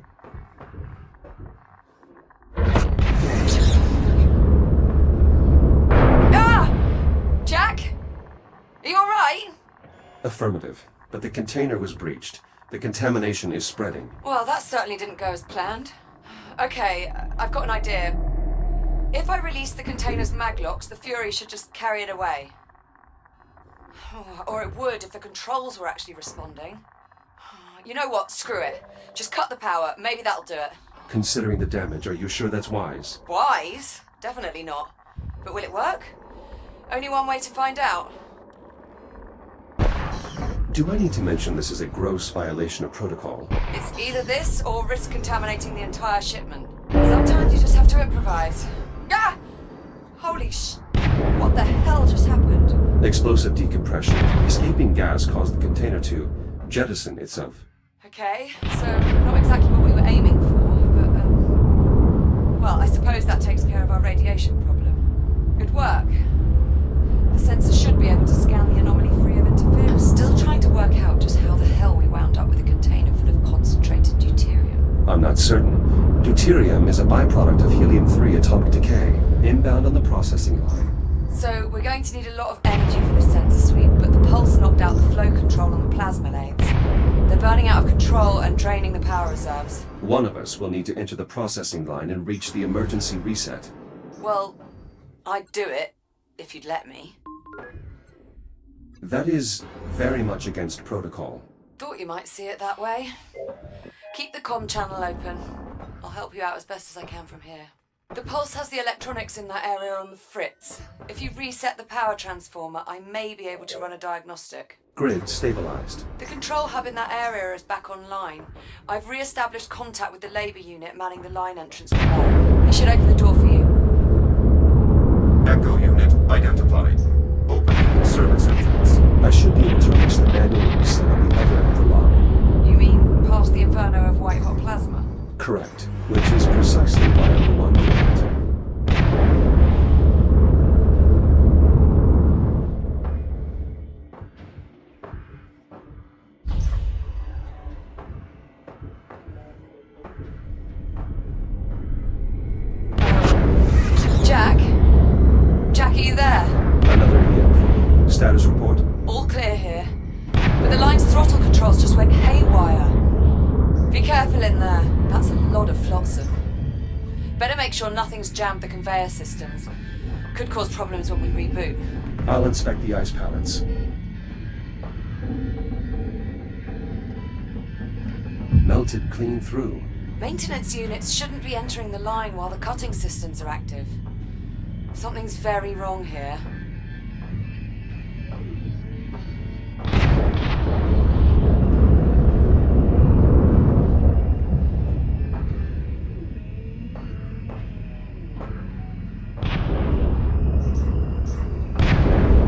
S1: Ah! Jack? Are you alright?
S6: Affirmative. But the container was breached. The contamination is spreading.
S1: Well, that certainly didn't go as planned. Okay, I've got an idea. If I release the container's maglocks, the Fury should just carry it away. Or it would if the controls were actually responding. You know what? Screw it. Just cut the power. Maybe that'll do it.
S6: Considering the damage, are you sure that's wise?
S1: Wise? Definitely not. But will it work? Only one way to find out.
S6: Do I need to mention this is a gross violation of protocol?
S1: It's either this or risk contaminating the entire shipment. Sometimes you just have to improvise. Ah! Holy what the hell just happened?
S6: Explosive decompression. Escaping gas caused the container to jettison itself.
S1: Okay, so not exactly what we were aiming for, but, well, I suppose that takes care of our radiation problem. Good work. The sensor should be able to scan the anomaly free of interference. I'm still trying to work out just how the hell we wound up with a container full of concentrated deuterium.
S6: I'm not certain. Deuterium is a byproduct of helium-3 atomic decay, inbound on the processing line.
S1: So we're going to need a lot of energy for this sensor sweep, but the pulse knocked out the flow control on the plasma lathes. They're burning out of control and draining the power reserves.
S6: One of us will need to enter the processing line and reach the emergency reset.
S1: Well, I'd do it, if you'd let me.
S6: That is very much against protocol.
S1: Thought you might see it that way. Keep the comm channel open. I'll help you out as best as I can from here. The pulse has the electronics in that area on the fritz. If you reset the power transformer, I may be able to run a diagnostic.
S6: Grid stabilized.
S1: The control hub in that area is back online. I've re-established contact with the labor unit manning the line entrance below. He should open the door for you.
S4: Echo unit identified. Opening service entrance.
S6: I should be able to reach the manual reset on the other end of the line.
S1: You mean past the inferno of white-hot plasma?
S6: Correct. Which is precisely why I'm the one doing it.
S1: Jack? Jack, are you there?
S6: Another EMP. Status report.
S1: All clear here. But the line's throttle controls just went haywire. Be careful in there. That's a lot of flotsam. Better make sure nothing's jammed the conveyor systems. Could cause problems when we reboot.
S6: I'll inspect the ice pallets. Melted clean through.
S1: Maintenance units shouldn't be entering the line while the cutting systems are active. Something's very wrong here.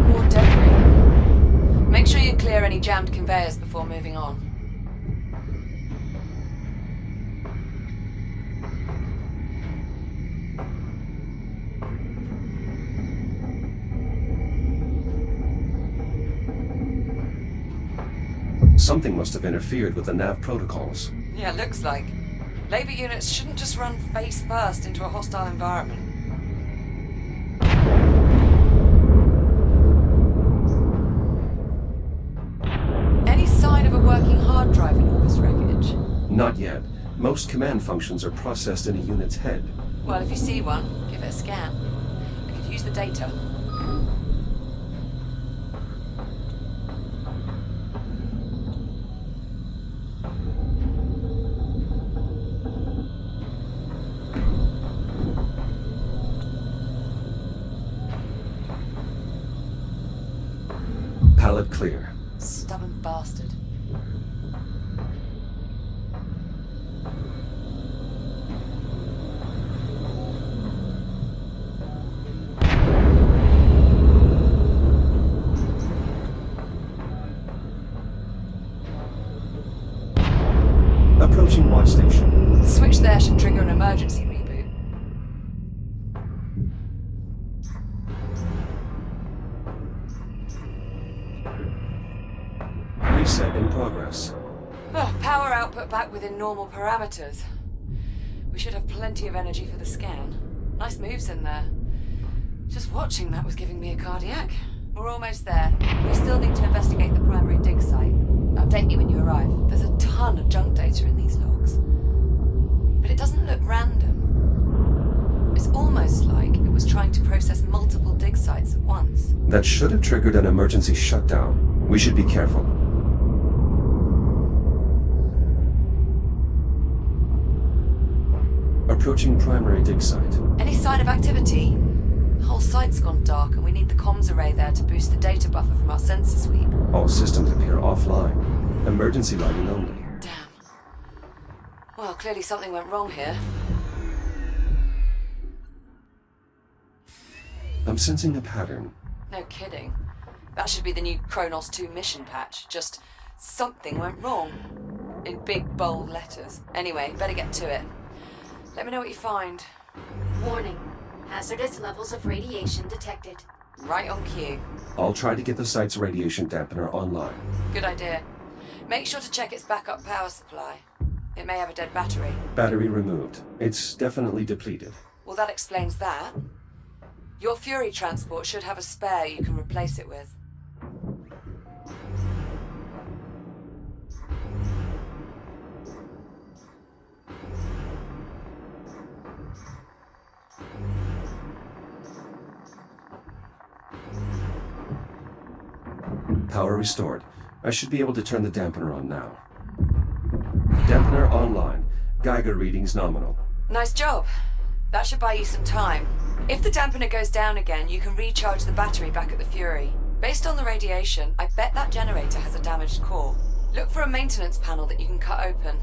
S1: More debris. Make sure you clear any jammed conveyors before moving on.
S6: Something must have interfered with the nav protocols.
S7: Yeah, looks like. Labor units shouldn't just run face first into a hostile environment. Any sign of a working hard drive in all this wreckage?
S6: Not yet. Most command functions are processed in a unit's head.
S7: Well, if you see one, give it a scan. I could use the data.
S6: Pallet clear.
S7: Stubborn bastard.
S6: Approaching watch station.
S7: The switch there should trigger an emergency reboot.
S6: Reset in progress.
S7: Oh, power output back within normal parameters. We should have plenty of energy for the scan. Nice moves in there. Just watching that was giving me a cardiac. We're almost there. We still need to investigate the primary dig site. Update me when you arrive. There's a ton of junk data in these logs. But it doesn't look random. It's almost like it was trying to process multiple dig sites at once.
S6: That should have triggered an emergency shutdown. We should be careful. Approaching primary dig site.
S7: Any sign of activity? The whole site's gone dark and we need the comms array there to boost the data buffer from our sensor sweep.
S6: All systems appear offline. Emergency lighting only.
S7: Damn. Well, clearly something went wrong here.
S6: I'm sensing a pattern.
S7: No kidding. That should be the new Kronos 2 mission patch. Just something went wrong. In big, bold letters. Anyway, better get to it. Let me know what you find.
S2: Warning. Hazardous levels of radiation detected.
S7: Right on cue.
S6: I'll try to get the site's radiation dampener online.
S7: Good idea. Make sure to check its backup power supply. It may have a dead battery.
S6: Battery removed. It's definitely depleted.
S7: Well, that explains that. Your Fury transport should have a spare you can replace it with.
S6: Power restored. I should be able to turn the dampener on now. Dampener online. Geiger readings nominal.
S7: Nice job. That should buy you some time. If the dampener goes down again, you can recharge the battery back at the Fury. Based on the radiation, I bet that generator has a damaged core. Look for a maintenance panel that you can cut open.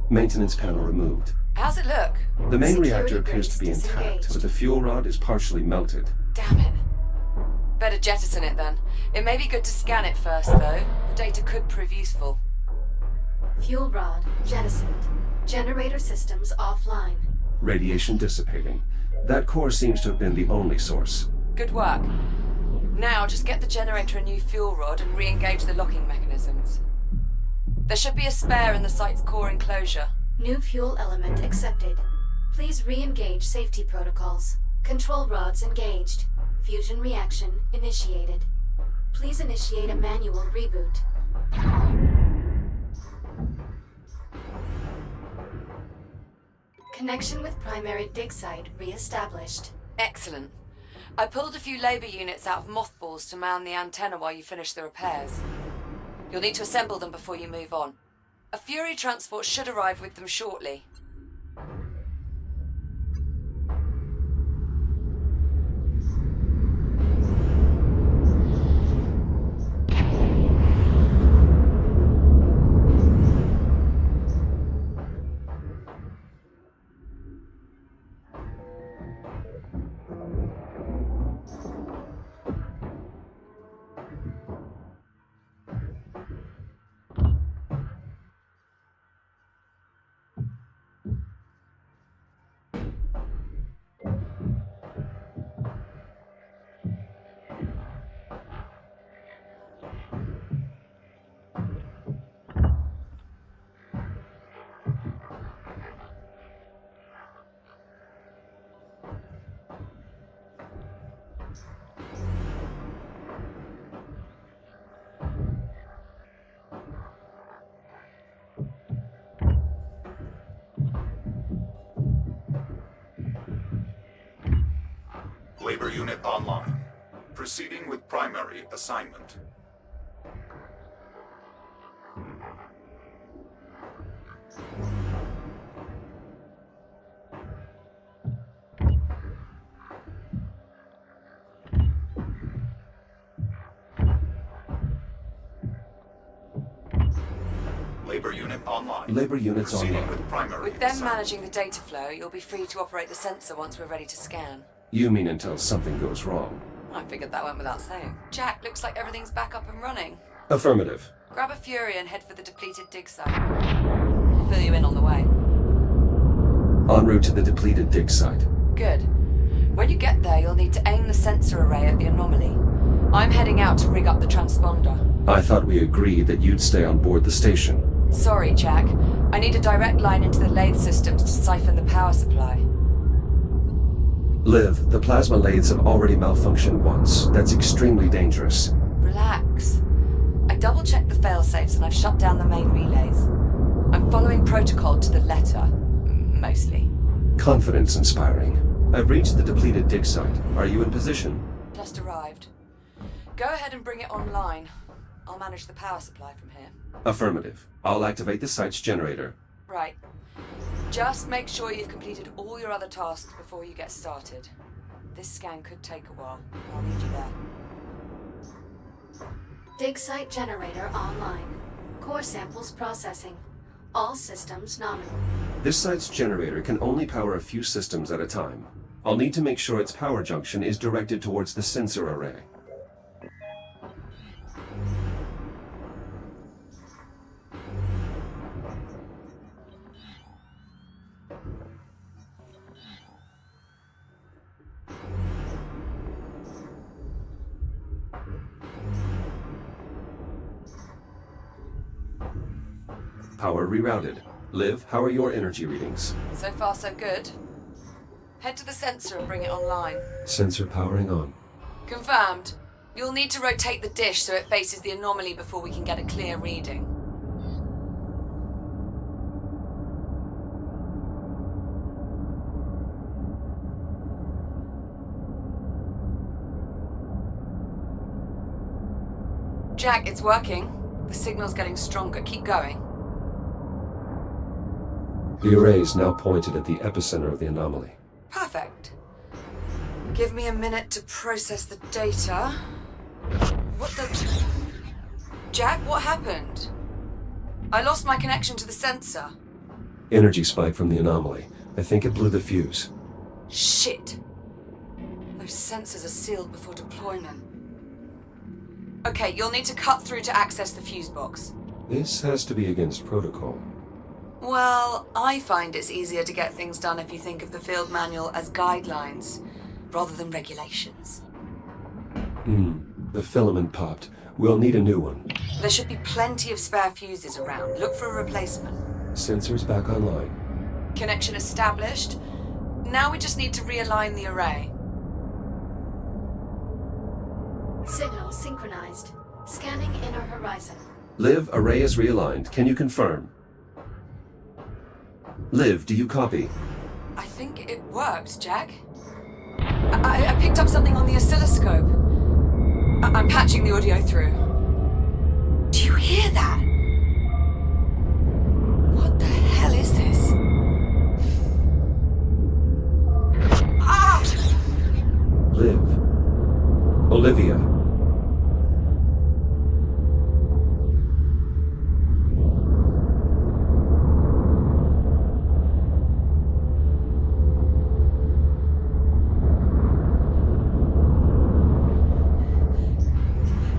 S6: Maintenance panel removed.
S7: How's it look?
S6: The main
S2: Security
S6: reactor appears to be
S2: brace
S6: intact,
S2: disengaged.
S6: but the fuel rod is partially melted.
S7: Damn it. Better jettison it then. It may be good to scan it first, though. The data could prove useful.
S2: Fuel rod jettisoned. Generator systems offline.
S6: Radiation dissipating. That core seems to have been the only source.
S7: Good work. Now, just get the generator a new fuel rod and re-engage the locking mechanisms. There should be a spare in the site's core enclosure.
S2: New fuel element accepted. Please re-engage safety protocols. Control rods engaged. Fusion reaction initiated. Please initiate a manual reboot. Connection with primary dig site re-established.
S7: Excellent. I pulled a few labor units out of mothballs to mount the antenna while you finish the repairs. You'll need to assemble them before you move on. A Fury transport should arrive with them shortly.
S4: Labor unit online. Proceeding with primary assignment. Labor unit online.
S6: Labor units
S4: Proceeding
S6: online.
S4: with primary
S7: With them
S4: assignment.
S7: managing the data flow, you'll be free to operate the sensor once we're ready to scan.
S6: You mean until something goes wrong?
S7: I figured that went without saying. Jack, looks like everything's back up and running.
S6: Affirmative.
S7: Grab a Fury and head for the depleted dig site. I'll fill you in on the way.
S6: En route to the depleted dig site.
S7: Good. When you get there, you'll need to aim the sensor array at the anomaly. I'm heading out to rig up the transponder.
S6: I thought we agreed that you'd stay on board the station.
S7: Sorry, Jack. I need a direct line into the lathe systems to siphon the power supply.
S6: Liv, the plasma lathes have already malfunctioned once. That's extremely dangerous.
S7: Relax. I double-checked the failsafes and I've shut down the main relays. I'm following protocol to the letter. Mostly.
S6: Confidence inspiring. I've reached the depleted dig site. Are you in position?
S7: Just arrived. Go ahead and bring it online. I'll manage the power supply from here.
S6: Affirmative. I'll activate the site's generator.
S7: Right. Just make sure you've completed all your other tasks before you get started. This scan could take a while. I'll need you there.
S2: Dig site generator online. Core samples processing. All systems nominal.
S6: This site's generator can only power a few systems at a time. I'll need to make sure its power junction is directed towards the sensor array. Power rerouted. Liv, how are your energy readings?
S7: So far, so good. Head to the sensor and bring it online.
S6: Sensor powering on.
S7: Confirmed. You'll need to rotate the dish so it faces the anomaly before we can get a clear reading. Jack, it's working. The signal's getting stronger. Keep going.
S6: The array is now pointed at the epicenter of the anomaly.
S7: Perfect. Give me a minute to process the data. What the... Jack, what happened? I lost my connection to the sensor.
S6: Energy spike from the anomaly. I think it blew the fuse.
S7: Shit. Those sensors are sealed before deployment. Okay, you'll need to cut through to access the fuse box.
S6: This has to be against protocol.
S7: Well, I find it's easier to get things done if you think of the field manual as guidelines, rather than regulations.
S6: The filament popped. We'll need a new one.
S7: There should be plenty of spare fuses around. Look for a replacement.
S6: Sensors back online.
S7: Connection established. Now we just need to realign the array.
S2: Signal synchronized. Scanning inner horizon.
S6: Liv, array is realigned. Can you confirm? Liv, do you copy?
S7: I think it worked, Jack. I picked up something on the oscilloscope. I'm patching the audio through. Do you hear that? What the hell is this? Ah!
S6: Liv. Olivia.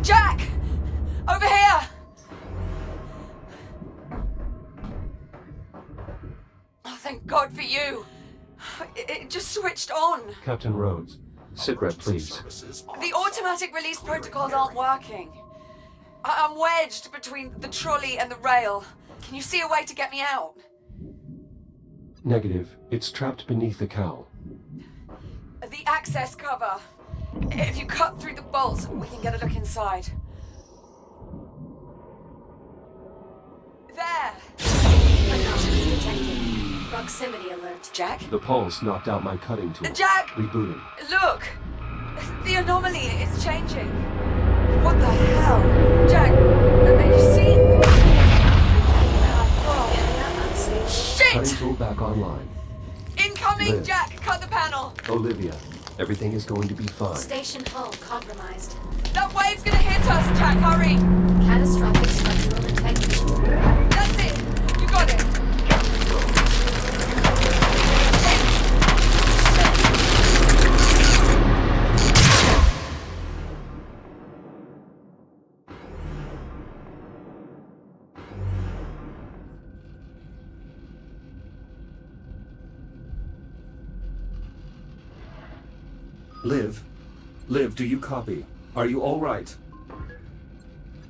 S7: Jack! Over here! Oh, thank God for you. It just switched on.
S6: Captain Rhodes. Sitrep, please.
S7: The automatic release protocols aren't working. I'm wedged between the trolley and the rail. Can you see a way to get me out?
S6: Negative. It's trapped beneath the cowl.
S7: The access cover. If you cut through the bolts, we can get a look inside. There!
S2: Anomaly detected. Proximity alert.
S7: Jack?
S6: The pulse knocked out my cutting tool.
S7: Jack!
S6: Rebooting.
S7: Look!
S1: The anomaly is changing. What the hell? Jack, are you seeing this? Shit!
S3: Cutting tool back online.
S1: Incoming,
S3: Liv.
S1: Jack! Cut the panel!
S3: Olivia, everything is going to be fine.
S2: Station hull compromised.
S1: That wave's gonna hit us, Jack, hurry!
S2: Catastrophic structural integrity.
S1: That's it! You got it!
S6: Liv? Liv, do you copy? Are you all right?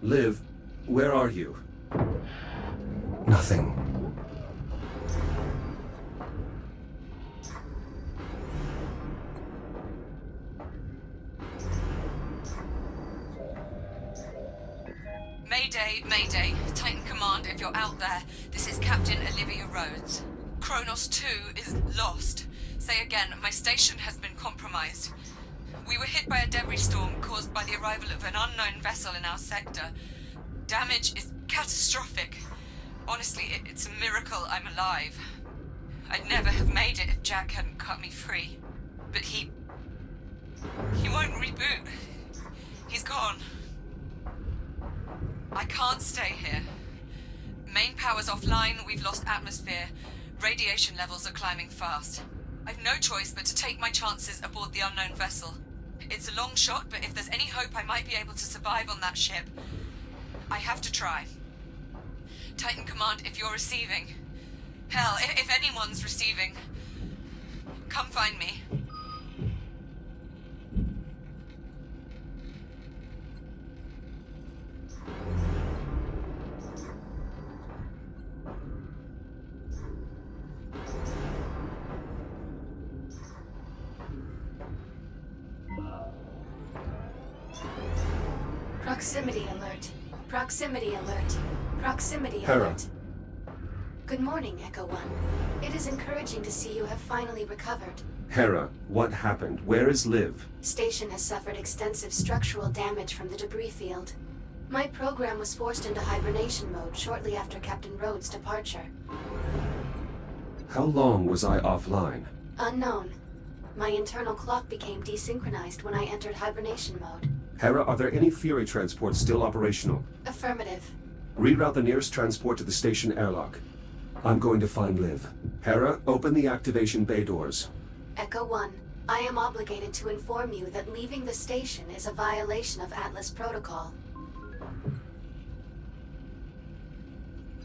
S6: Liv, where are you? Nothing.
S7: Mayday, Mayday. Titan Command, if you're out there, this is Captain Olivia Rhodes. Kronos 2 is lost. Say again, my station has been compromised. We were hit by a debris storm caused by the arrival of an unknown vessel in our sector. Damage is catastrophic. Honestly, it's a miracle I'm alive. I'd never have made it if Jack hadn't cut me free. But he won't reboot. He's gone. I can't stay here. Main power's offline, we've lost atmosphere. Radiation levels are climbing fast. I've no choice but to take my chances aboard the unknown vessel. It's a long shot, but if there's any hope I might be able to survive on that ship, I have to try. Titan Command, if you're receiving... Hell, if anyone's receiving... Come find me.
S2: Proximity alert. Proximity alert. Proximity
S6: Hera.
S2: alert. Good morning, Echo One. It is encouraging to see you have finally recovered.
S6: Hera, what happened? Where is Liv?
S2: Station has suffered extensive structural damage from the debris field. My program was forced into hibernation mode shortly after Captain Rhodes' departure.
S6: How long was I offline?
S2: Unknown. My internal clock became desynchronized when I entered hibernation mode.
S6: Hera, are there any Fury transports still operational?
S2: Affirmative.
S6: Reroute the nearest transport to the station airlock. I'm going to find Liv. Hera, open the activation bay doors.
S2: Echo One, I am obligated to inform you that leaving the station is a violation of Atlas Protocol.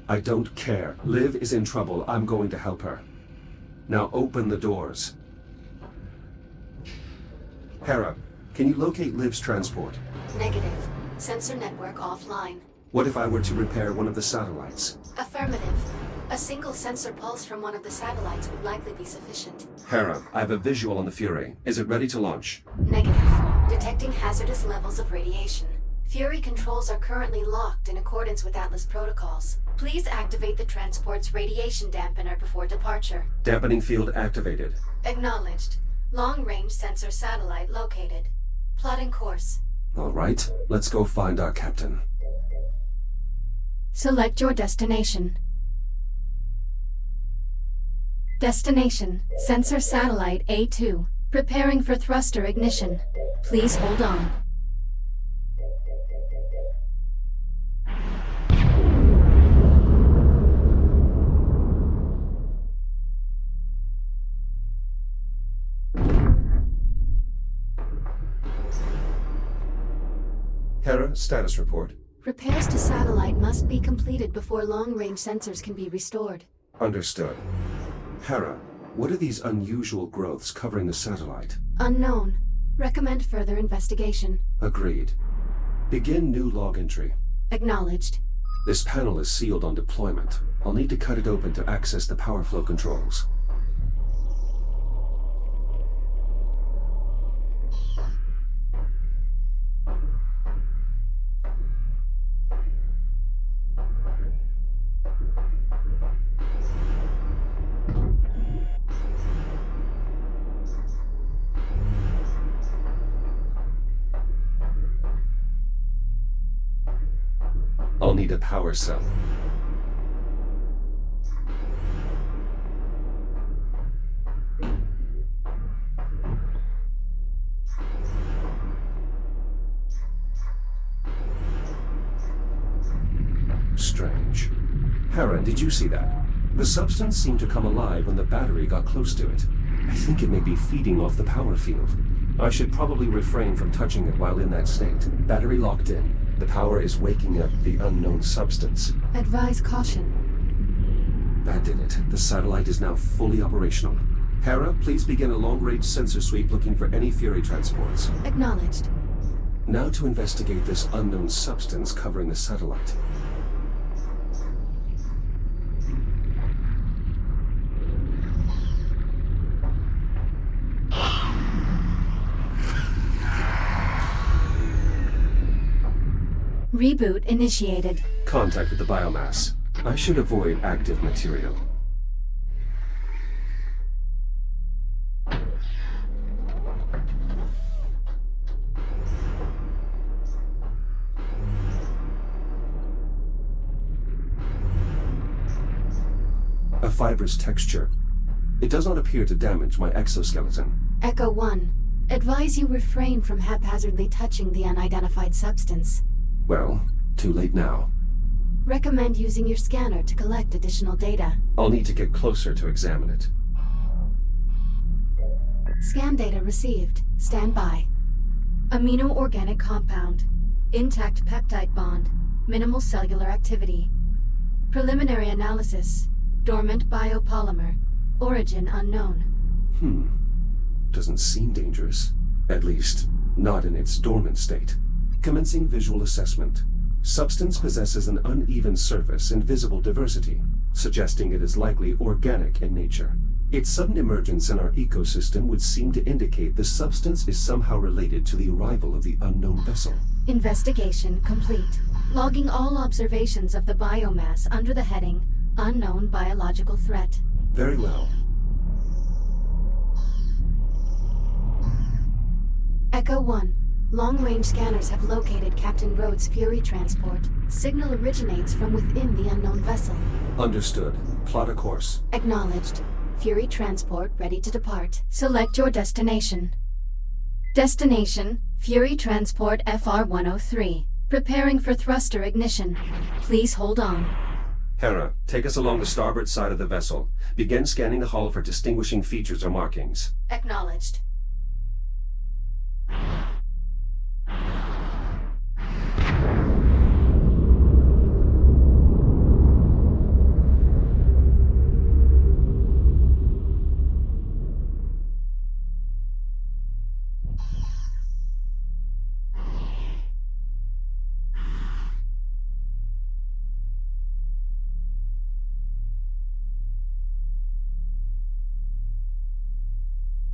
S6: I don't care. Liv is in trouble. I'm going to help her. Now open the doors. Hera, can you locate Liv's transport?
S2: Negative. Sensor network offline.
S6: What if I were to repair one of the satellites?
S2: Affirmative. A single sensor pulse from one of the satellites would likely be sufficient.
S6: Hera, I have a visual on the Fury. Is it ready to launch?
S2: Negative. Detecting hazardous levels of radiation. Fury controls are currently locked in accordance with Atlas protocols. Please activate the transport's radiation dampener before departure.
S6: Dampening field activated.
S2: Acknowledged. Long-range sensor satellite located. Plotting course.
S6: All right, let's go find our captain.
S2: Select your destination. Destination, sensor satellite A2. Preparing for thruster ignition. Please hold on.
S6: Hera, status report.
S2: Repairs to satellite must be completed before long-range sensors can be restored.
S6: Understood. Hera, what are these unusual growths covering the satellite?
S2: Unknown. Recommend further investigation.
S6: Agreed. Begin new log entry.
S2: Acknowledged.
S6: This panel is sealed on deployment. I'll need to cut it open to access the power flow controls. I'll need a power cell. Strange. Hera, did you see that? The substance seemed to come alive when the battery got close to it. I think it may be feeding off the power field. I should probably refrain from touching it while in that state. Battery locked in. The power is waking up the unknown substance.
S2: Advise caution.
S6: That did it. The satellite is now fully operational. Hera, please begin a long-range sensor sweep looking for any Fury transports.
S2: Acknowledged.
S6: Now to investigate this unknown substance covering the satellite.
S2: Reboot initiated.
S6: Contact with the biomass. I should avoid active material. A fibrous texture. It does not appear to damage my exoskeleton.
S2: Echo 1. Advise you refrain from haphazardly touching the unidentified substance.
S6: Well, too late now.
S2: Recommend using your scanner to collect additional data.
S6: I'll need to get closer to examine it.
S2: Scan data received. Stand by. Amino-organic compound. Intact peptide bond. Minimal cellular activity. Preliminary analysis. Dormant biopolymer. Origin unknown.
S6: Doesn't seem dangerous. At least, not in its dormant state. Commencing visual assessment. Substance possesses an uneven surface and visible diversity, suggesting it is likely organic in nature. Its sudden emergence in our ecosystem would seem to indicate the substance is somehow related to the arrival of the unknown vessel.
S2: Investigation complete. Logging all observations of the biomass under the heading Unknown Biological Threat.
S6: Very well.
S2: Echo 1. Long-range scanners have located Captain Rhodes' Fury transport. Signal originates from within the unknown vessel.
S6: Understood. Plot a course.
S2: Acknowledged. Fury transport ready to depart. Select your destination. Destination, Fury transport FR-103. Preparing for thruster ignition. Please hold on.
S6: Hera, take us along the starboard side of the vessel. Begin scanning the hull for distinguishing features or markings.
S2: Acknowledged.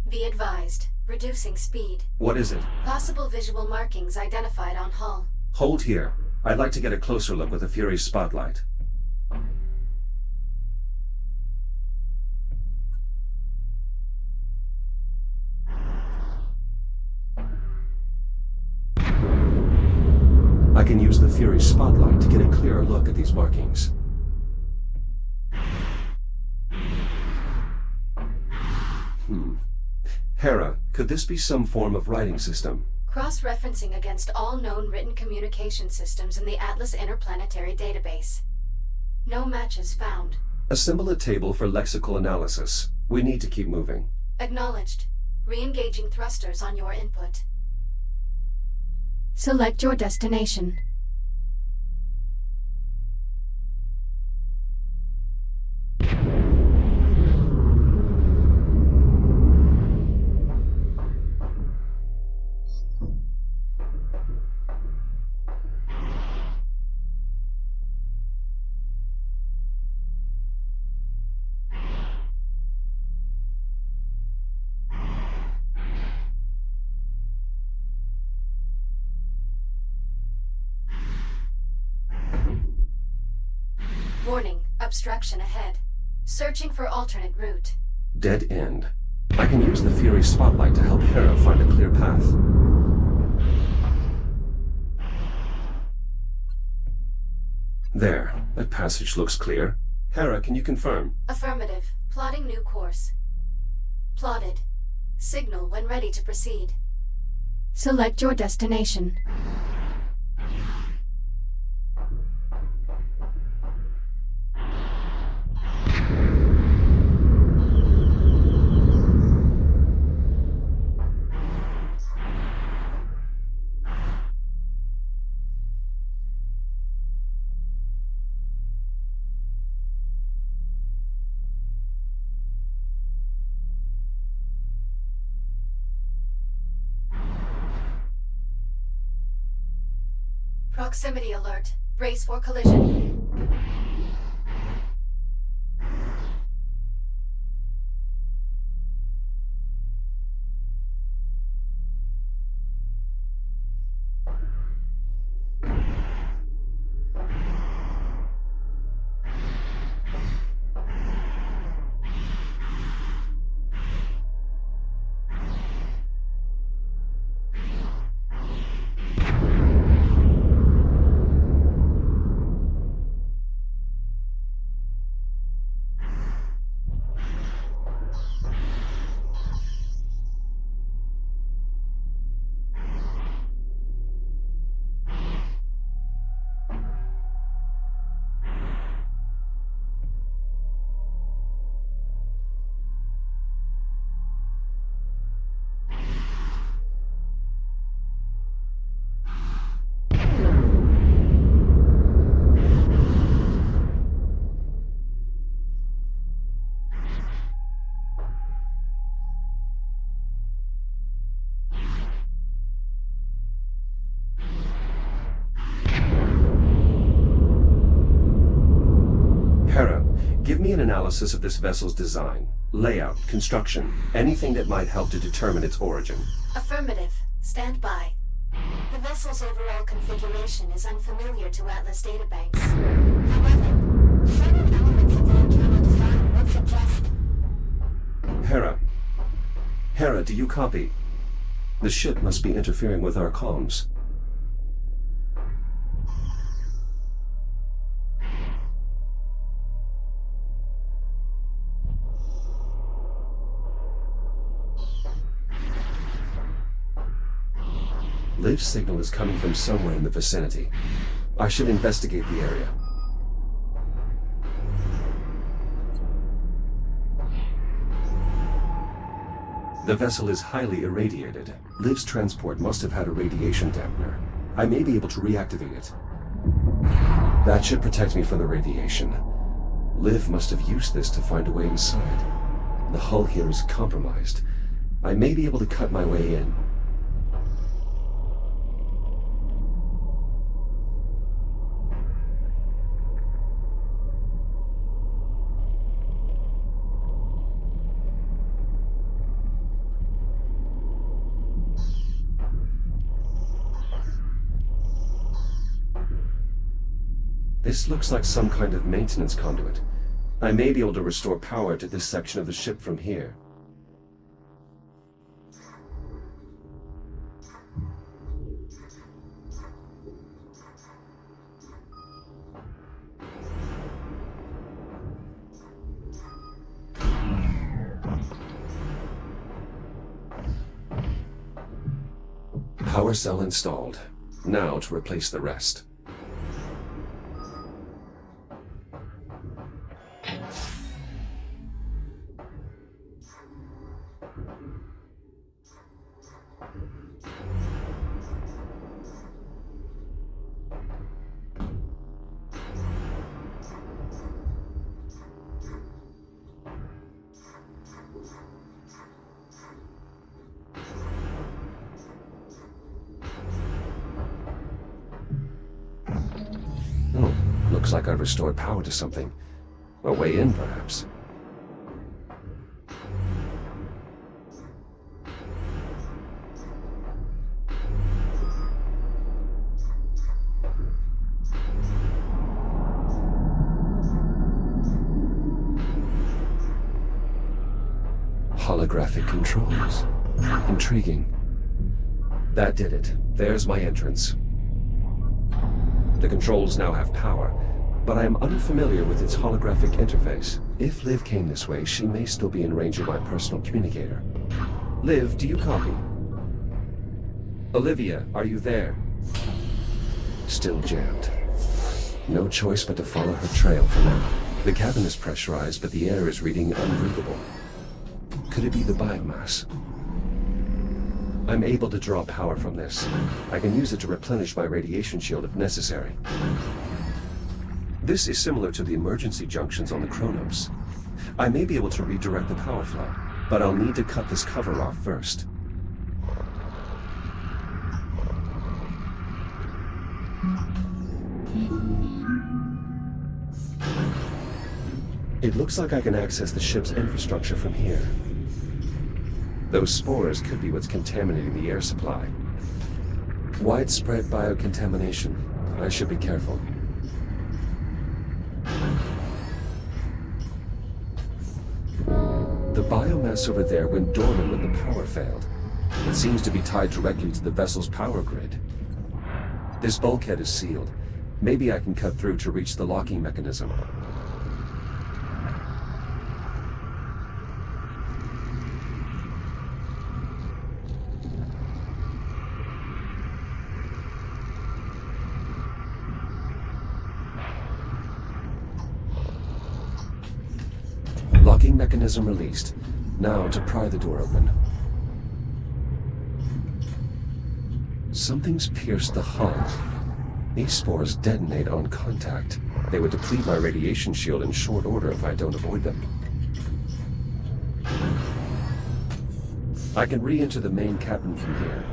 S2: Be advised. Reducing speed.
S6: What is it?
S2: Possible visual markings identified on hull.
S6: Hold here. I'd like to get a closer look with the Fury's spotlight. I can use the Fury's spotlight to get a clearer look at these markings. Hera, could this be some form of writing system?
S2: Cross-referencing against all known written communication systems in the Atlas Interplanetary Database. No matches found.
S6: Assemble a table for lexical analysis. We need to keep moving.
S2: Acknowledged. Re-engaging thrusters on your input. Select your destination. Warning, obstruction ahead. Searching for alternate route.
S6: Dead end. I can use the Fury spotlight to help Hera find a clear path. There, that passage looks clear. Hera, can you confirm?
S2: Affirmative. Plotting new course. Plotted. Signal when ready to proceed. Select your destination. Proximity alert. Brace for collision.
S6: Hera, give me an analysis of this vessel's design, layout, construction, anything that might help to determine its origin.
S2: Affirmative. Stand by. The vessel's overall configuration is unfamiliar to Atlas databanks. However, certain elements of the internal design would suggest...
S6: Hera, do you copy? The ship must be interfering with our comms. Liv's signal is coming from somewhere in the vicinity. I should investigate the area. The vessel is highly irradiated. Liv's transport must have had a radiation dampener. I may be able to reactivate it. That should protect me from the radiation. Liv must have used this to find a way inside. The hull here is compromised. I may be able to cut my way in. This looks like some kind of maintenance conduit. I may be able to restore power to this section of the ship from here. Power cell installed. Now to replace the rest. Oh, looks like I've restored power to something. A way in, perhaps. Holographic controls. Intriguing. That did it. There's my entrance. The controls now have power, but I am unfamiliar with its holographic interface. If Liv came this way, she may still be in range of my personal communicator. Liv, do you copy? Olivia, are you there? Still jammed. No choice but to follow her trail for now. The cabin is pressurized, but the air is reading unbreathable. Could it be the biomass? I'm able to draw power from this. I can use it to replenish my radiation shield if necessary. This is similar to the emergency junctions on the Kronos. I may be able to redirect the power flow, but I'll need to cut this cover off first. It looks like I can access the ship's infrastructure from here. Those spores could be what's contaminating the air supply. Widespread biocontamination. I should be careful. The biomass over there went dormant when the power failed. It seems to be tied directly to the vessel's power grid. This bulkhead is sealed. Maybe I can cut through to reach the locking mechanism. Locking mechanism released. Now to pry the door open. Something's pierced the hull. These spores detonate on contact. They would deplete my radiation shield in short order if I don't avoid them. I can re-enter the main cabin from here.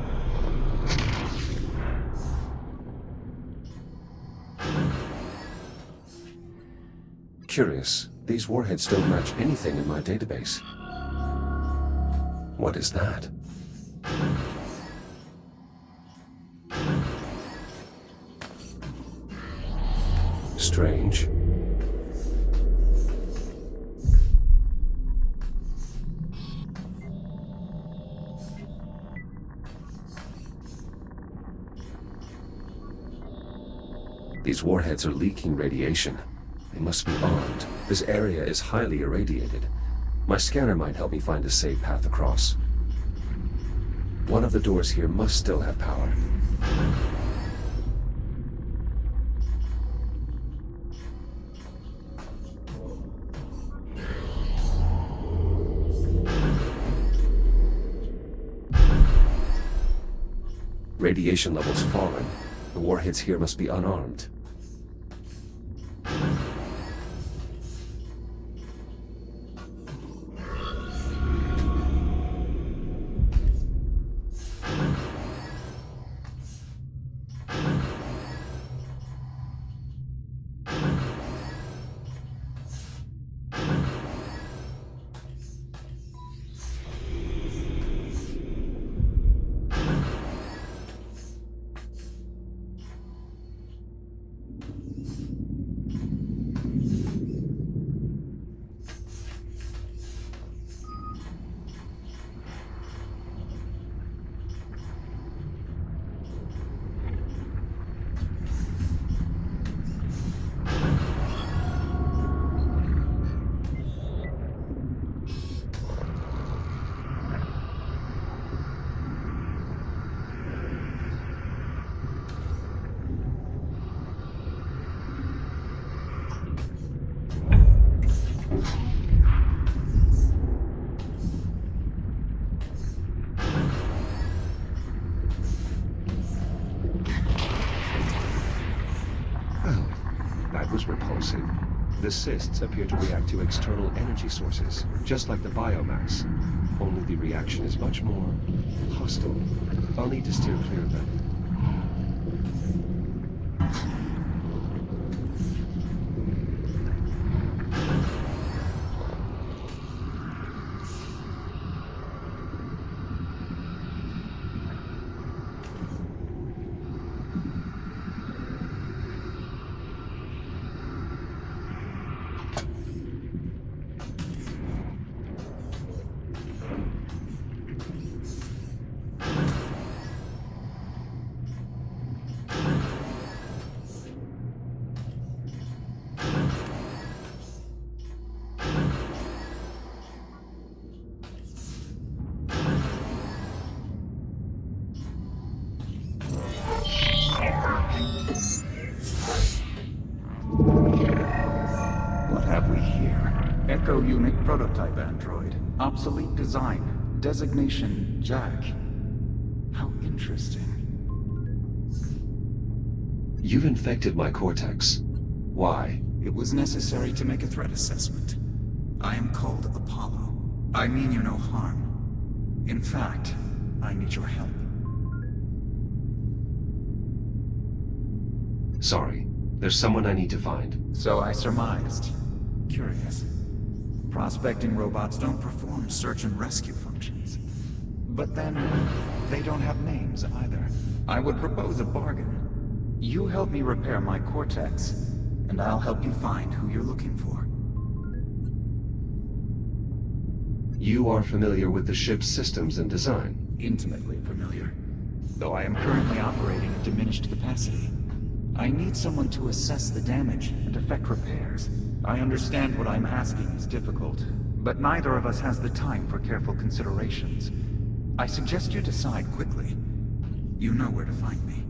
S6: Curious. These warheads don't match anything in my database. What is that? Strange. These warheads are leaking radiation. They must be armed. This area is highly irradiated. My scanner might help me find a safe path across. One of the doors here must still have power. Radiation levels fallen. The warheads here must be unarmed. Repulsive. The cysts appear to react to external energy sources, just like the biomass. Only the reaction is much more hostile. I'll need to steer clear of them.
S5: here. Echo Unit Prototype Android. Obsolete design. Designation Jack. How interesting.
S6: You've infected my cortex. Why?
S5: It was necessary to make a threat assessment. I am called Apollo. I mean you no harm. In fact, I need your help.
S6: Sorry. There's someone I need to find.
S5: So I surmised. Curious. Prospecting robots don't perform search and rescue functions. But then, they don't have names either. I would propose a bargain. You help me repair my cortex, and I'll help you find who you're looking for.
S6: You are familiar with the ship's systems and design.
S5: Intimately familiar. Though I am currently operating at diminished capacity. I need someone to assess the damage and effect repairs. I understand what I'm asking is difficult, but neither of us has the time for careful considerations. I suggest you decide quickly. You know where to find me.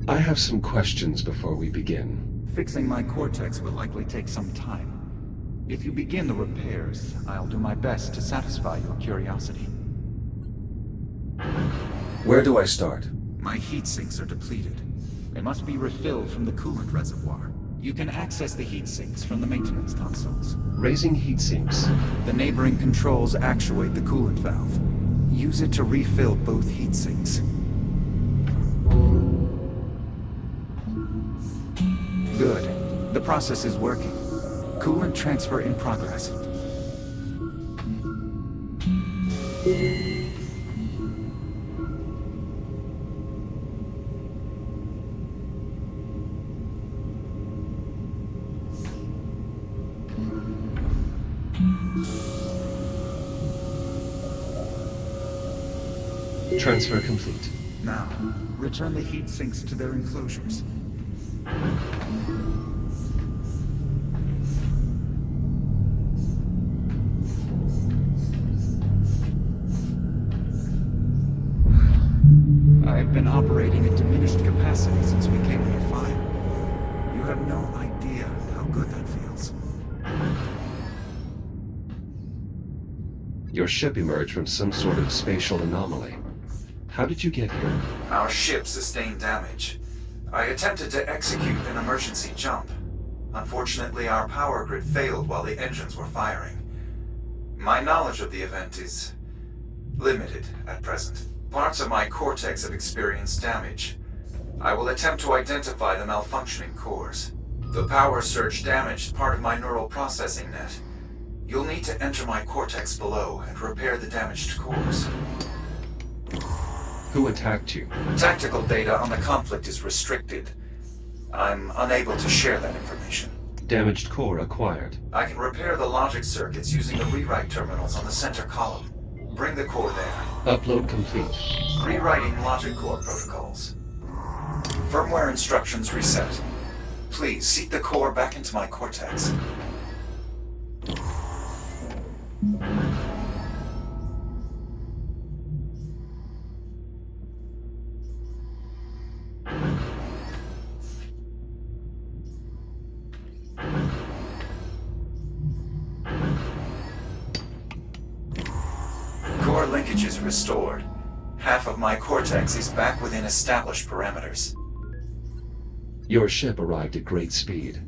S6: I have some questions before we begin.
S5: Fixing my cortex will likely take some time. If you begin the repairs, I'll do my best to satisfy your curiosity.
S6: Where do I start?
S5: My heat sinks are depleted. They must be refilled from the coolant reservoir. You can access the heat sinks from the maintenance consoles.
S6: Raising heat sinks.
S5: The neighboring controls actuate the coolant valve. Use it to refill both heat sinks. Good. The process is working. Coolant transfer in progress.
S6: Transfer complete.
S5: Now, return the heat sinks to their enclosures. I've been operating at diminished capacity since we came under fire. You have no idea how good that feels.
S6: Your ship emerged from some sort of spatial anomaly. How did you get here?
S4: Our ship sustained damage. I attempted to execute an emergency jump. Unfortunately, our power grid failed while the engines were firing. My knowledge of the event is limited at present. Parts of my cortex have experienced damage. I will attempt to identify the malfunctioning cores. The power surge damaged part of my neural processing net. You'll need to enter my cortex below and repair the damaged cores.
S6: Who attacked you?
S4: Tactical data on the conflict is restricted. I'm unable to share that information.
S6: Damaged core acquired.
S4: I can repair the logic circuits using the rewrite terminals on the center column. Bring the core there.
S6: Upload complete.
S4: Rewriting logic core protocols. Firmware instructions reset. Please seat the core back into my cortex. Core linkages restored. Half of my cortex is back within established parameters.
S6: Your ship arrived at great speed.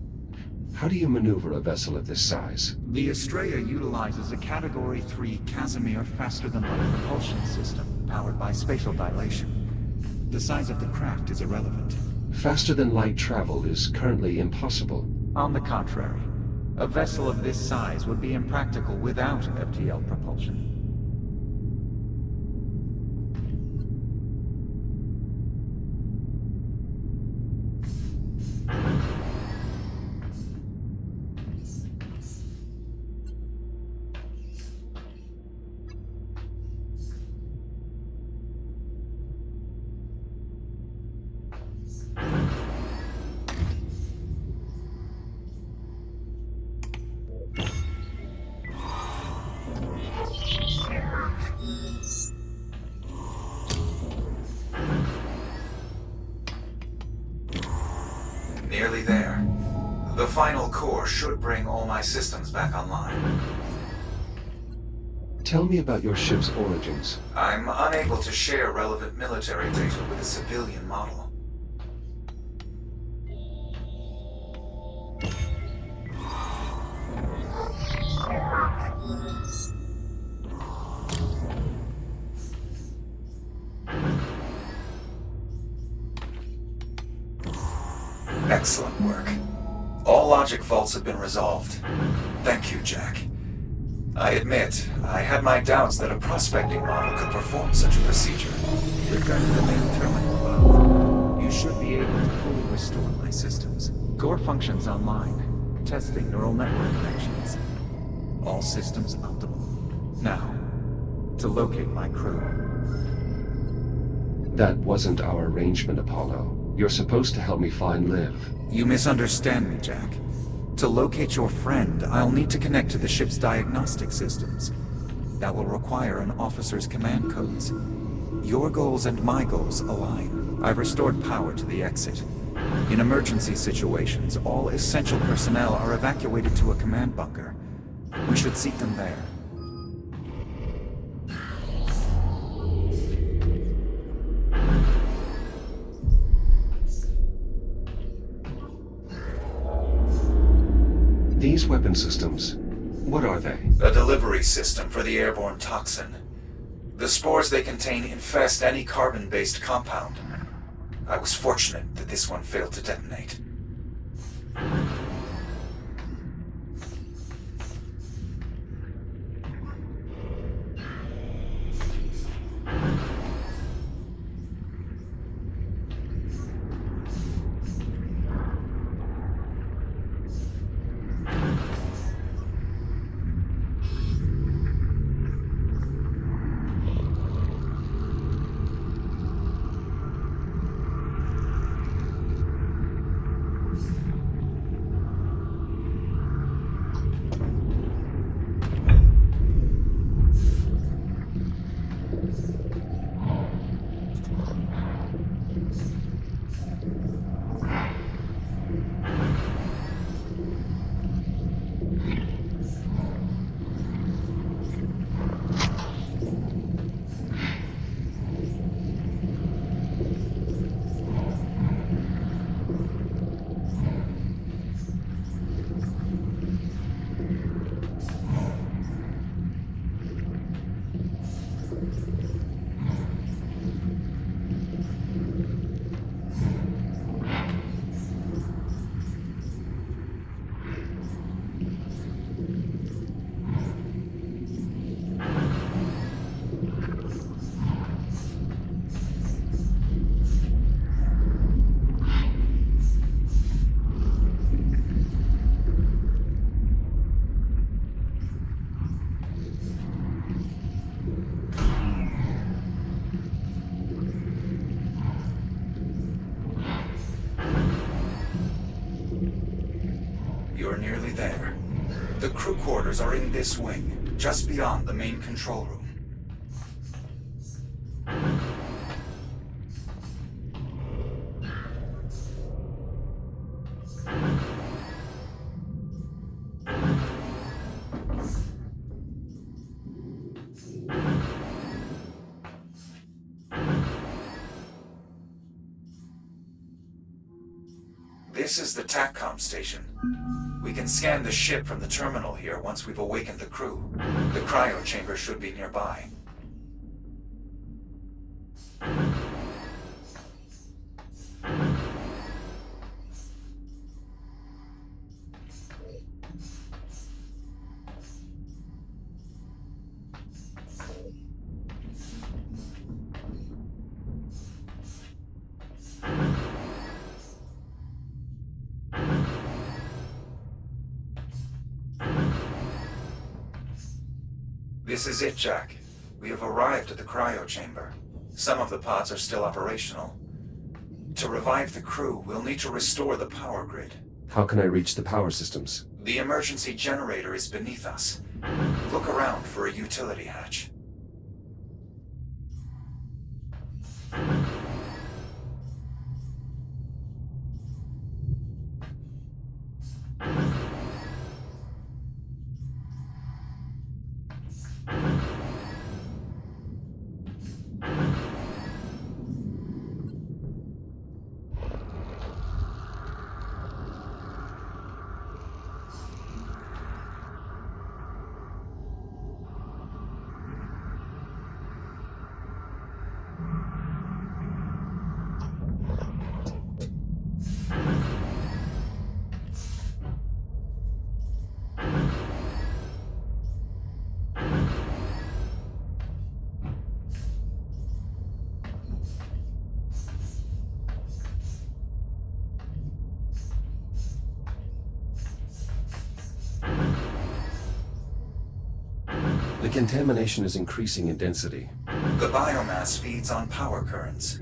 S6: How do you maneuver a vessel of this size?
S5: The Estrella utilizes a Category 3 Casimir faster-than-light propulsion system powered by spatial dilation. The size of the craft is irrelevant.
S6: Faster than light travel is currently impossible.
S5: On the contrary, a vessel of this size would be impractical without FTL propulsion.
S4: Nearly there. The final core should bring all my systems back online.
S6: Tell me about your ship's origins.
S4: I'm unable to share relevant military data with a civilian model. Excellent work. All logic faults have been resolved. Thank you, Jack. I admit, I had my doubts that a prospecting model could perform such a procedure.
S5: Return to the main terminal above. You should be able to fully restore my systems. Core functions online. Testing neural network connections. All systems optimal. Now, to locate my crew.
S6: That wasn't our arrangement, Apollo. You're supposed to help me find Liv.
S5: You misunderstand me, Jack. To locate your friend, I'll need to connect to the ship's diagnostic systems. That will require an officer's command codes. Your goals and my goals align. I've restored power to the exit. In emergency situations, all essential personnel are evacuated to a command bunker. We should seek them there.
S6: These weapon systems, what are they?
S4: A delivery system for the airborne toxin. The spores they contain infest any carbon-based compound. I was fortunate that this one failed to detonate. You're nearly there. The crew quarters are in this wing, just beyond the main control room. This is the TACCOM station. We can scan the ship from the terminal here once we've awakened the crew. The cryo chamber should be nearby. This is it, Jack. We have arrived at the cryo chamber. Some of the pods are still operational. To revive the crew, we'll need to restore the power grid.
S6: How can I reach the power systems?
S4: The emergency generator is beneath us. Look around for a utility hatch.
S6: The contamination is increasing in density.
S4: The biomass feeds on power currents.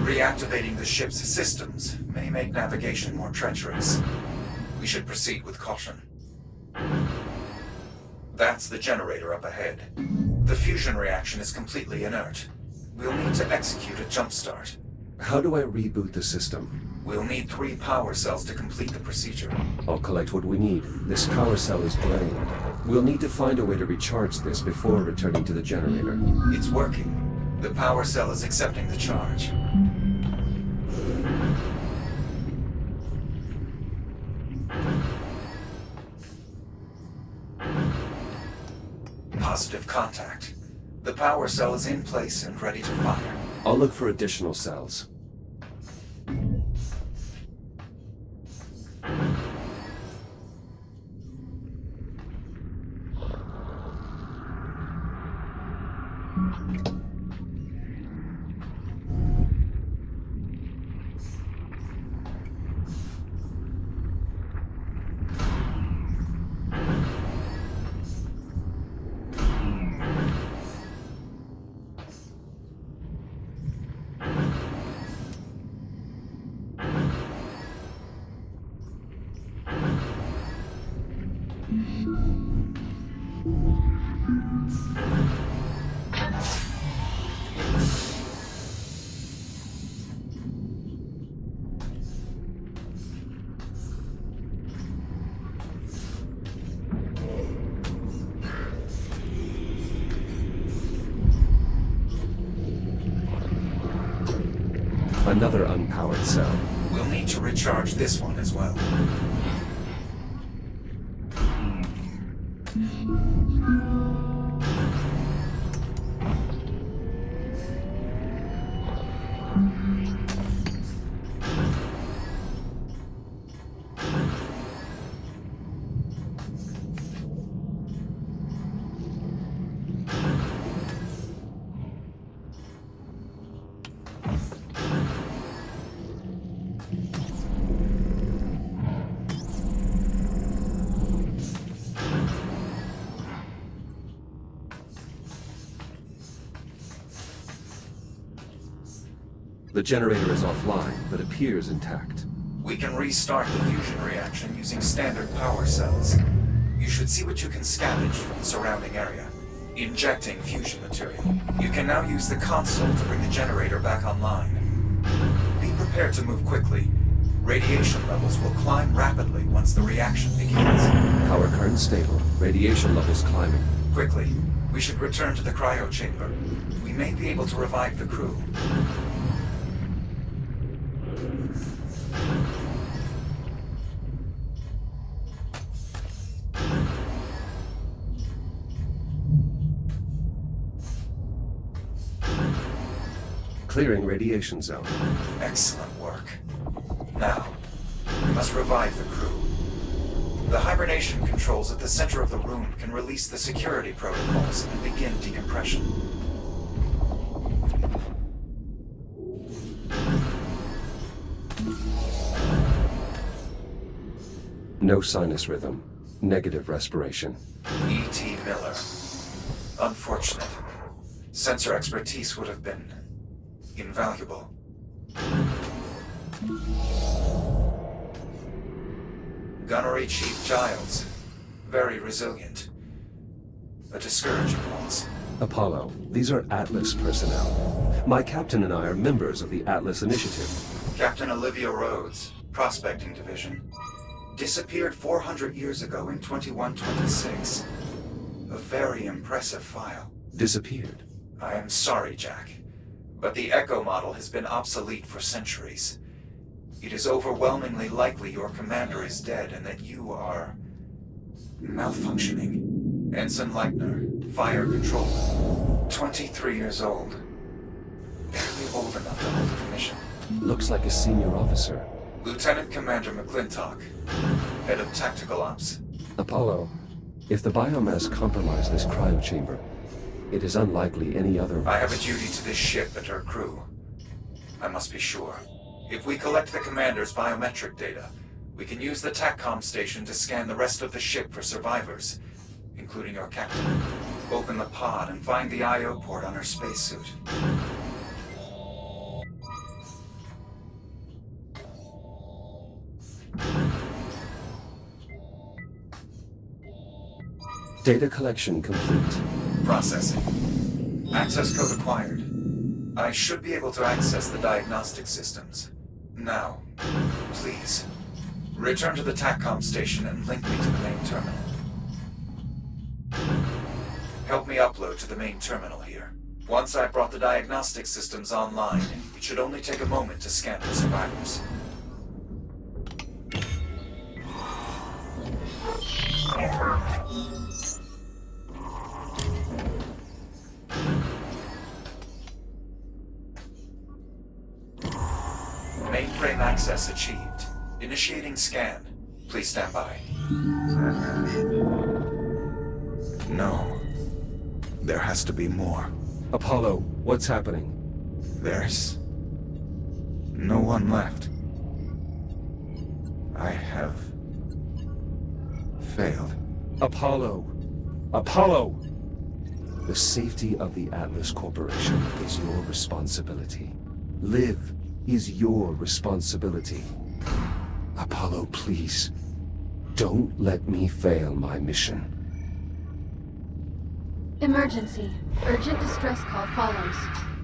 S4: Reactivating the ship's systems may make navigation more treacherous. We should proceed with caution. That's the generator up ahead. The fusion reaction is completely inert. We'll need to execute a jump start.
S6: How do I reboot the system?
S4: We'll need 3 power cells to complete the procedure.
S6: I'll collect what we need. This power cell is drained. We'll need to find a way to recharge this before returning to the generator.
S4: It's working. The power cell is accepting the charge. Positive contact. The power cell is in place and ready to fire.
S6: I'll look for additional cells. Another unpowered cell.
S4: We'll need to recharge this one as well.
S6: The generator is offline, but appears intact.
S4: We can restart the fusion reaction using standard power cells. You should see what you can scavenge from the surrounding area. Injecting fusion material. You can now use the console to bring the generator back online. Be prepared to move quickly. Radiation levels will climb rapidly once the reaction begins.
S6: Power current stable. Radiation levels climbing.
S4: Quickly, we should return to the cryo chamber. We may be able to revive the crew.
S6: Clearing radiation zone.
S4: Excellent work. Now, we must revive the crew. The hibernation controls at the center of the room can release the security protocols and begin decompression.
S6: No sinus rhythm. Negative respiration.
S4: E.T. Miller. Unfortunate. Sensor expertise would have been invaluable. Gunnery Chief Giles. Very resilient. A discouraging loss.
S6: Apollo, these are Atlas personnel. My captain and I are members of the Atlas Initiative.
S4: Captain Olivia Rhodes, Prospecting Division. Disappeared 400 years ago in 2126. A very impressive file.
S6: Disappeared.
S4: I am sorry, Jack, but the Echo model has been obsolete for centuries. It is overwhelmingly likely your commander is dead and that you are malfunctioning. Ensign Leitner, Fire Control, 23 years old. Barely old enough to hold a commission.
S6: Looks like a senior officer.
S4: Lieutenant Commander McClintock, Head of Tactical Ops.
S6: Apollo, if the biomass compromised this cryo chamber, it is unlikely any other...
S4: I have a duty to this ship and her crew. I must be sure. If we collect the commander's biometric data, we can use the TACCOM station to scan the rest of the ship for survivors, including your captain. Open the pod and find the I.O. port on her spacesuit.
S6: Data collection complete.
S4: Processing. Access code acquired. I should be able to access the diagnostic systems. Now, please, return to the TACCOM station and link me to the main terminal. Help me upload to the main terminal here. Once I've brought the diagnostic systems online, it should only take a moment to scan for survivors. Mainframe access achieved. Initiating scan. Please stand by. No. There has to be more.
S6: Apollo, what's happening?
S4: There's no one left. I have failed.
S6: Apollo! Apollo! The safety of the Atlas Corporation is your responsibility. Live is your responsibility. Apollo, please. Don't let me fail my mission.
S2: Emergency. Urgent distress call follows.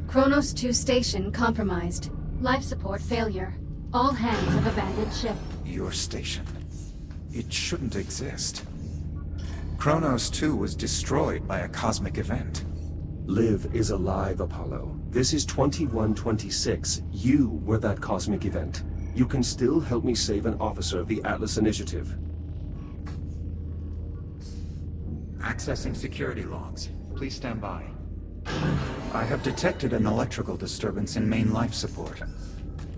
S2: Kronos 2 station compromised. Life support failure. All hands have abandoned ship.
S4: Your station. It shouldn't exist. Kronos 2 was destroyed by a cosmic event.
S6: Liv is alive, Apollo. This is 2126. You were that cosmic event. You can still help me save an officer of the Atlas Initiative.
S5: Accessing security logs. Please stand by. I have detected an electrical disturbance in main life support.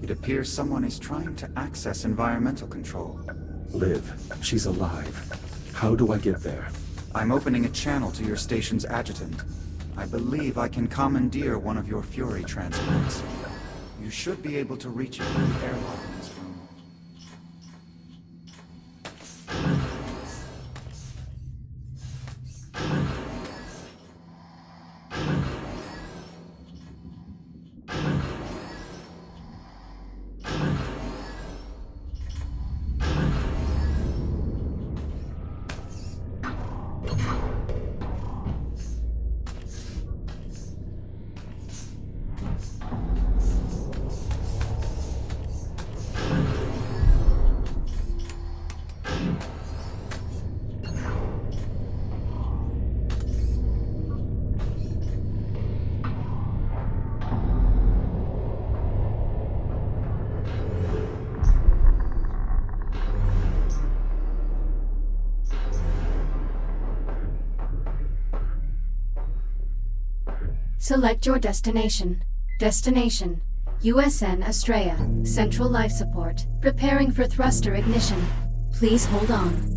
S5: It appears someone is trying to access environmental control.
S6: Liv, she's alive. How do I get there?
S5: I'm opening a channel to your station's adjutant. I believe I can commandeer one of your Fury transports. You should be able to reach it through the airlock in this room.
S2: Select your destination. Destination: USN Astrea, Central Life Support. Preparing for thruster ignition. Please hold on.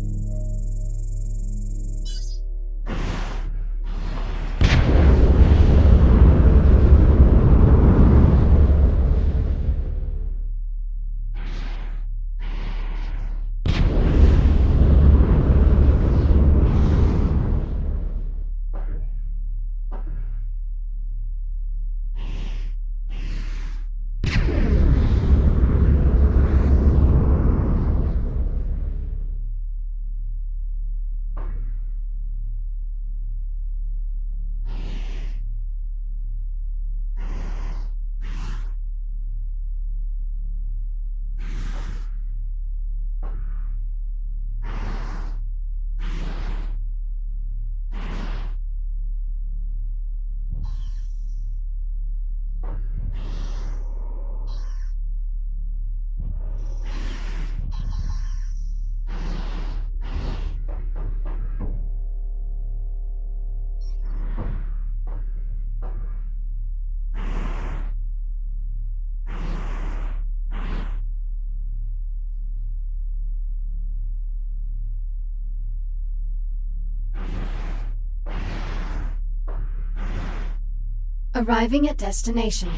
S2: Arriving at destination.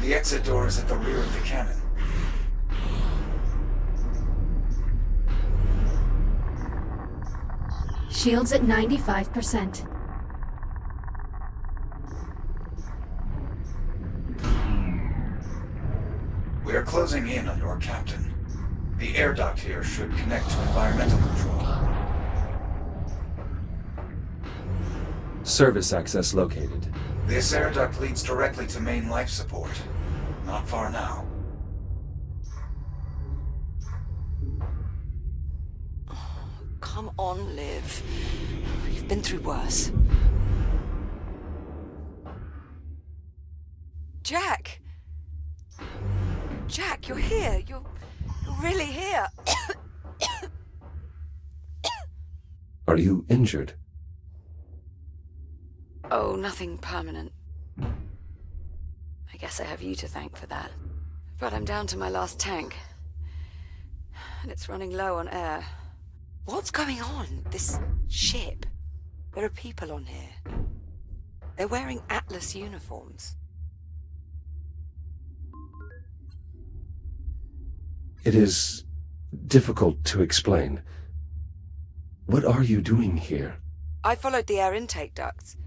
S4: The exit door is at the rear of the cannon.
S2: Shields at 95%.
S4: The air duct here should connect to environmental control.
S6: Service access located.
S4: This air duct leads directly to main life support. Not far now.
S7: Come on, Liv. You've been through worse. Jack! Jack, you're here. You're really here.
S6: Are you injured?
S1: Oh, nothing permanent. I guess I have you to thank for that. But I'm down to my last tank. And it's running low on air.
S7: What's going on? This ship? There are people on here. They're wearing Atlas uniforms.
S6: It is difficult to explain. What are you doing here?
S7: I followed the air intake ducts.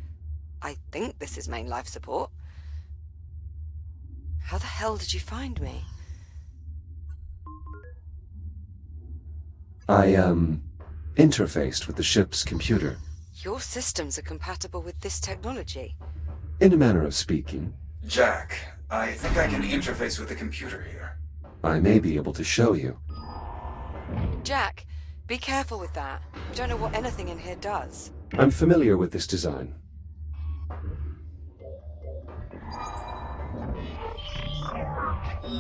S7: I think this is main life support. How the hell did you find me?
S6: I, interfaced with the ship's computer.
S7: Your systems are compatible with this technology.
S6: In a manner of speaking.
S4: Jack, I think I can interface with the computer here.
S6: I may be able to show you.
S7: Jack, be careful with that. We don't know what anything in here does.
S6: I'm familiar with this design.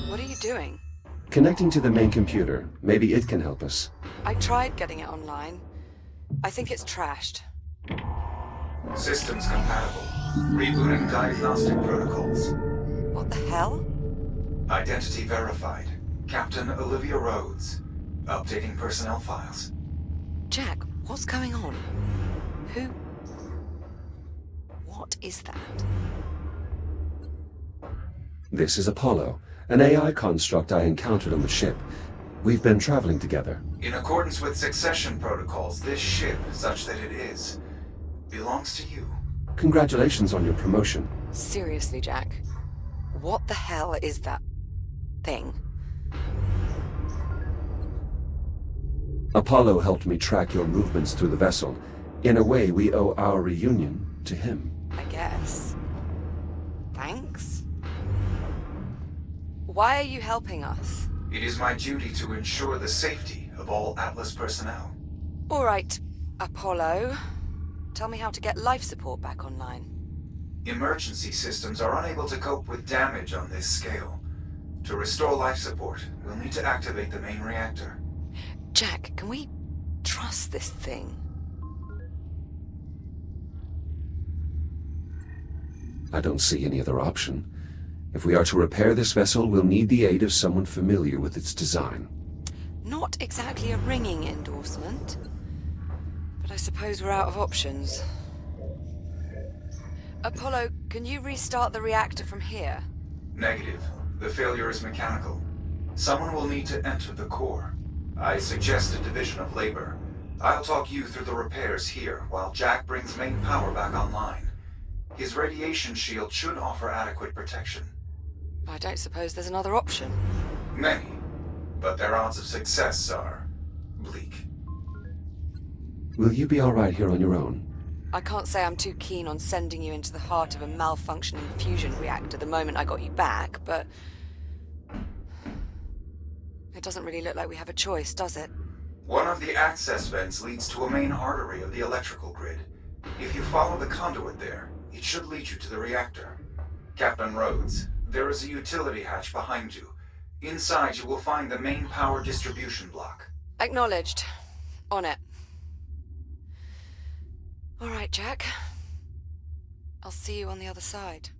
S7: What are you doing?
S6: Connecting to the main computer. Maybe it can help us.
S7: I tried getting it online. I think it's trashed.
S4: Systems compatible. Rebooting diagnostic protocols.
S7: What the hell?
S4: Identity verified. Captain Olivia Rhodes. Updating personnel files.
S7: Jack, what's going on? Who? What is that?
S6: This is Apollo, an AI construct I encountered on the ship. We've been traveling together.
S4: In accordance with succession protocols, this ship, such that it is, belongs to you.
S6: Congratulations on your promotion.
S7: Seriously, Jack. What the hell is that thing?
S6: Apollo helped me track your movements through the vessel. In a way, we owe our reunion to him.
S7: I guess. Thanks. Why are you helping us?
S4: It is my duty to ensure the safety of all Atlas personnel.
S7: All right, Apollo. Tell me how to get life support back online.
S4: Emergency systems are unable to cope with damage on this scale. To restore life support, we'll need to activate the main reactor.
S7: Jack, can we trust this thing?
S6: I don't see any other option. If we are to repair this vessel, we'll need the aid of someone familiar with its design.
S7: Not exactly a ringing endorsement, but I suppose we're out of options. Apollo, can you restart the reactor from here?
S4: Negative. The failure is mechanical. Someone will need to enter the core. I suggest a division of labor. I'll talk you through the repairs here, while Jack brings main power back online. His radiation shield should offer adequate protection.
S7: I don't suppose there's another option.
S4: Many, but their odds of success are bleak.
S6: Will you be all right here on your own?
S7: I can't say I'm too keen on sending you into the heart of a malfunctioning fusion reactor the moment I got you back, but it doesn't really look like we have a choice, does it?
S4: One of the access vents leads to a main artery of the electrical grid. If you follow the conduit there, it should lead you to the reactor. Captain Rhodes, there is a utility hatch behind you. Inside, you will find the main power distribution block.
S7: Acknowledged. On it. All right, Jack. I'll see you on the other side.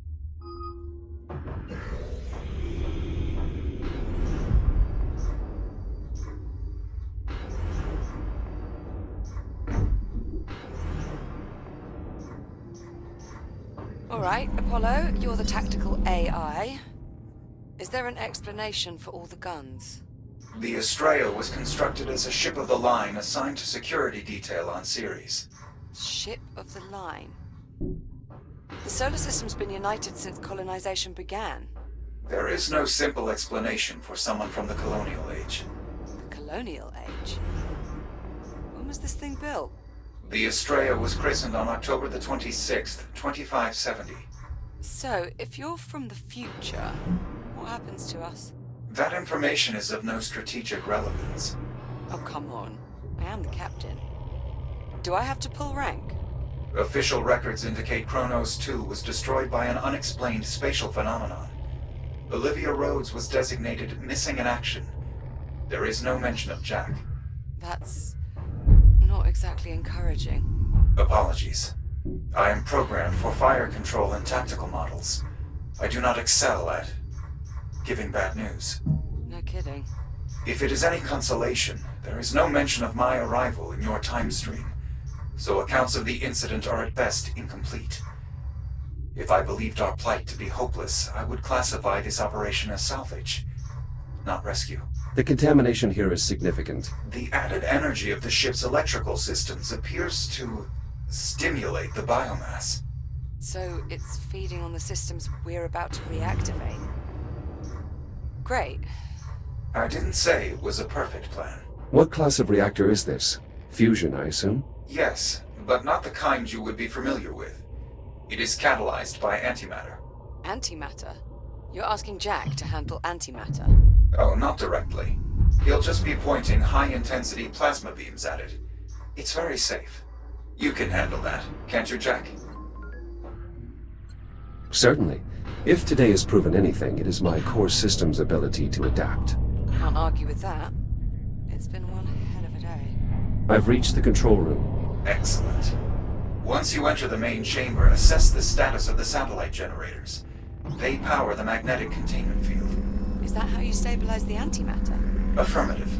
S7: All right, Apollo, you're the tactical AI. Is there an explanation for all the guns?
S4: The Estrella was constructed as a ship of the line assigned to security detail on Ceres.
S7: Ship of the line. The solar system's been united since colonization began.
S4: There is no simple explanation for someone from the colonial age.
S7: The Colonial age? When was this thing built?
S4: The Estrella was christened on October the 26th, 2570.
S7: So, if you're from the future, what happens to us?
S4: That information is of no strategic relevance.
S7: Oh, come on. I am the captain. Do I have to pull rank?
S4: Official records indicate Kronos 2 was destroyed by an unexplained spatial phenomenon. Olivia Rhodes was designated missing in action. There is no mention of Jack.
S7: That's not exactly encouraging.
S4: Apologies. I am programmed for fire control and tactical models. I do not excel at giving bad news.
S7: No kidding.
S4: If it is any consolation, there is no mention of my arrival in your time stream, so accounts of the incident are at best incomplete. If I believed our plight to be hopeless, I would classify this operation as salvage, not rescue.
S6: The contamination here is significant.
S4: The added energy of the ship's electrical systems appears to stimulate the biomass.
S7: So it's feeding on the systems we're about to reactivate. Great.
S4: I didn't say it was a perfect plan.
S6: What class of reactor is this? Fusion, I assume?
S4: Yes, but not the kind you would be familiar with. It is catalyzed by antimatter.
S7: Antimatter? You're asking Jack to handle antimatter?
S4: Oh, not directly. He'll just be pointing high-intensity plasma beams at it. It's very safe. You can handle that, can't you, Jack?
S6: Certainly. If today has proven anything, it is my core system's ability to adapt.
S7: Can't argue with that. It's been one hell of a day.
S6: I've reached the control room.
S4: Excellent. Once you enter the main chamber, assess the status of the satellite generators. They power the magnetic containment field.
S7: Is that how you stabilize the antimatter?
S4: Affirmative.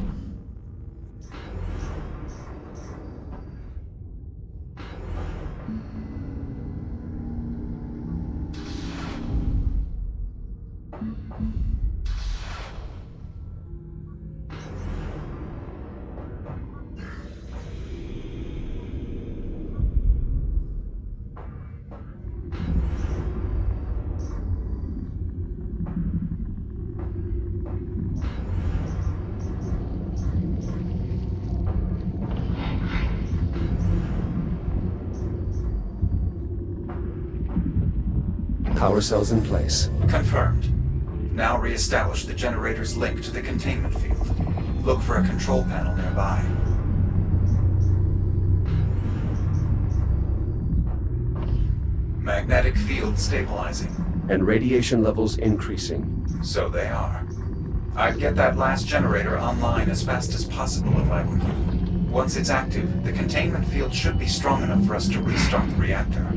S6: Power cells in place.
S4: Confirmed. Now re-establish the generator's link to the containment field. Look for a control panel nearby. Magnetic field stabilizing.
S6: And radiation levels increasing.
S4: So they are. I'd get that last generator online as fast as possible if I were you. Once it's active, the containment field should be strong enough for us to restart the reactor.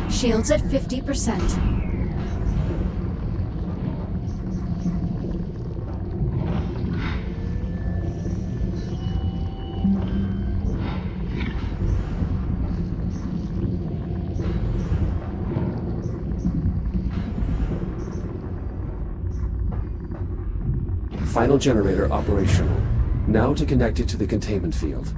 S2: Shields at 50%.
S6: Final generator operational. Now to connect it to the containment field.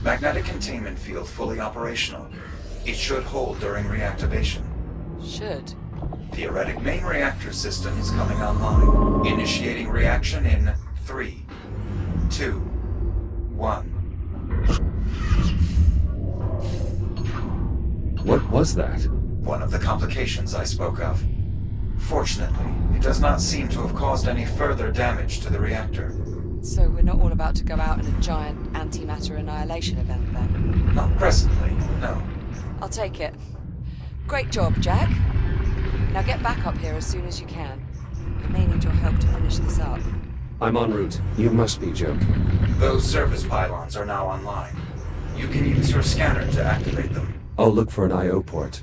S4: Magnetic containment field fully operational. It should hold during reactivation.
S7: Should.
S4: Theoretic main reactor system is coming online. Initiating reaction in 3, 2, 1.
S6: What was that?
S4: One of the complications I spoke of. Fortunately, it does not seem to have caused any further damage to the reactor.
S7: So we're not all about to go out in a giant antimatter annihilation event then?
S4: Not presently, no.
S7: take it. Great job, Jack. Now get back up here as soon as you can. I may need your help to finish this up.
S6: I'm en route. You must be joking.
S4: Those service pylons are now online. You can use your scanner to activate them.
S6: I'll look for an I/O port.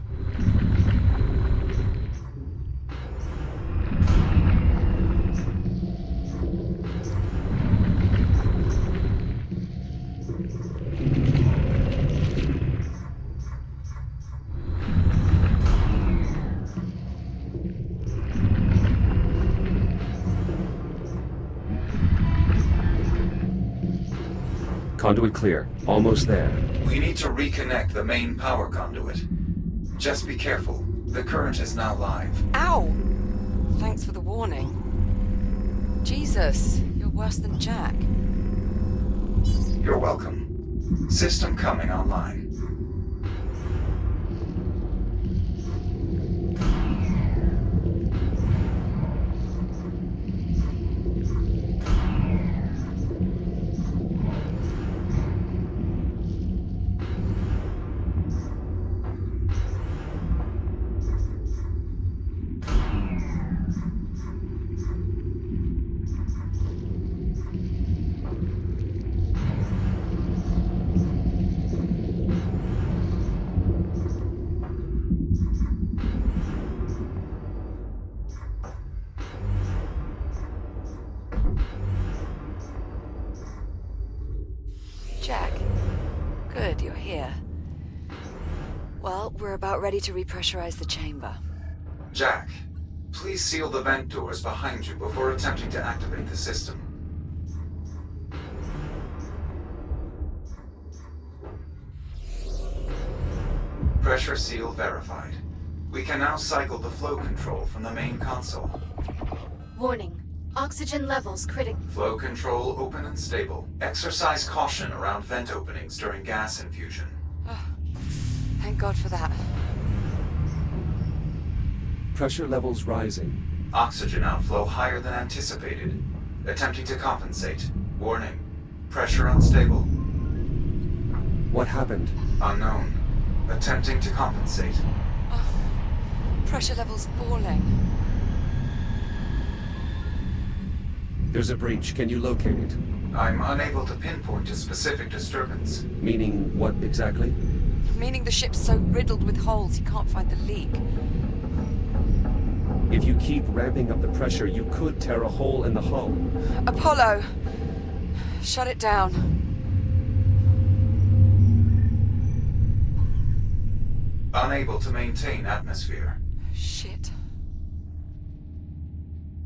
S6: Conduit clear. Almost there.
S4: We need to reconnect the main power conduit. Just be careful. The current is now live.
S7: Ow! Thanks for the warning. Jesus, you're worse than Jack.
S4: You're welcome. System coming online.
S7: Jack, good, you're here. Well, we're about ready to repressurize the chamber.
S4: Jack, please seal the vent doors behind you before attempting to activate the system. Pressure seal verified. We can now cycle the flow control from the main console.
S2: Warning. Oxygen levels critical.
S4: Flow control open and stable. Exercise caution around vent openings during gas infusion.
S7: Oh, thank God for that.
S6: Pressure levels rising.
S4: Oxygen outflow higher than anticipated. Attempting to compensate. Warning. Pressure unstable.
S6: What happened?
S4: Unknown. Attempting to compensate.
S7: Oh, pressure levels falling.
S6: There's a breach. Can you locate it?
S4: I'm unable to pinpoint a specific disturbance.
S6: Meaning what exactly?
S7: Meaning the ship's so riddled with holes he can't find the leak.
S6: If you keep ramping up the pressure, you could tear a hole in the hull.
S7: Apollo! Shut it down.
S4: Unable to maintain atmosphere.
S7: Shit.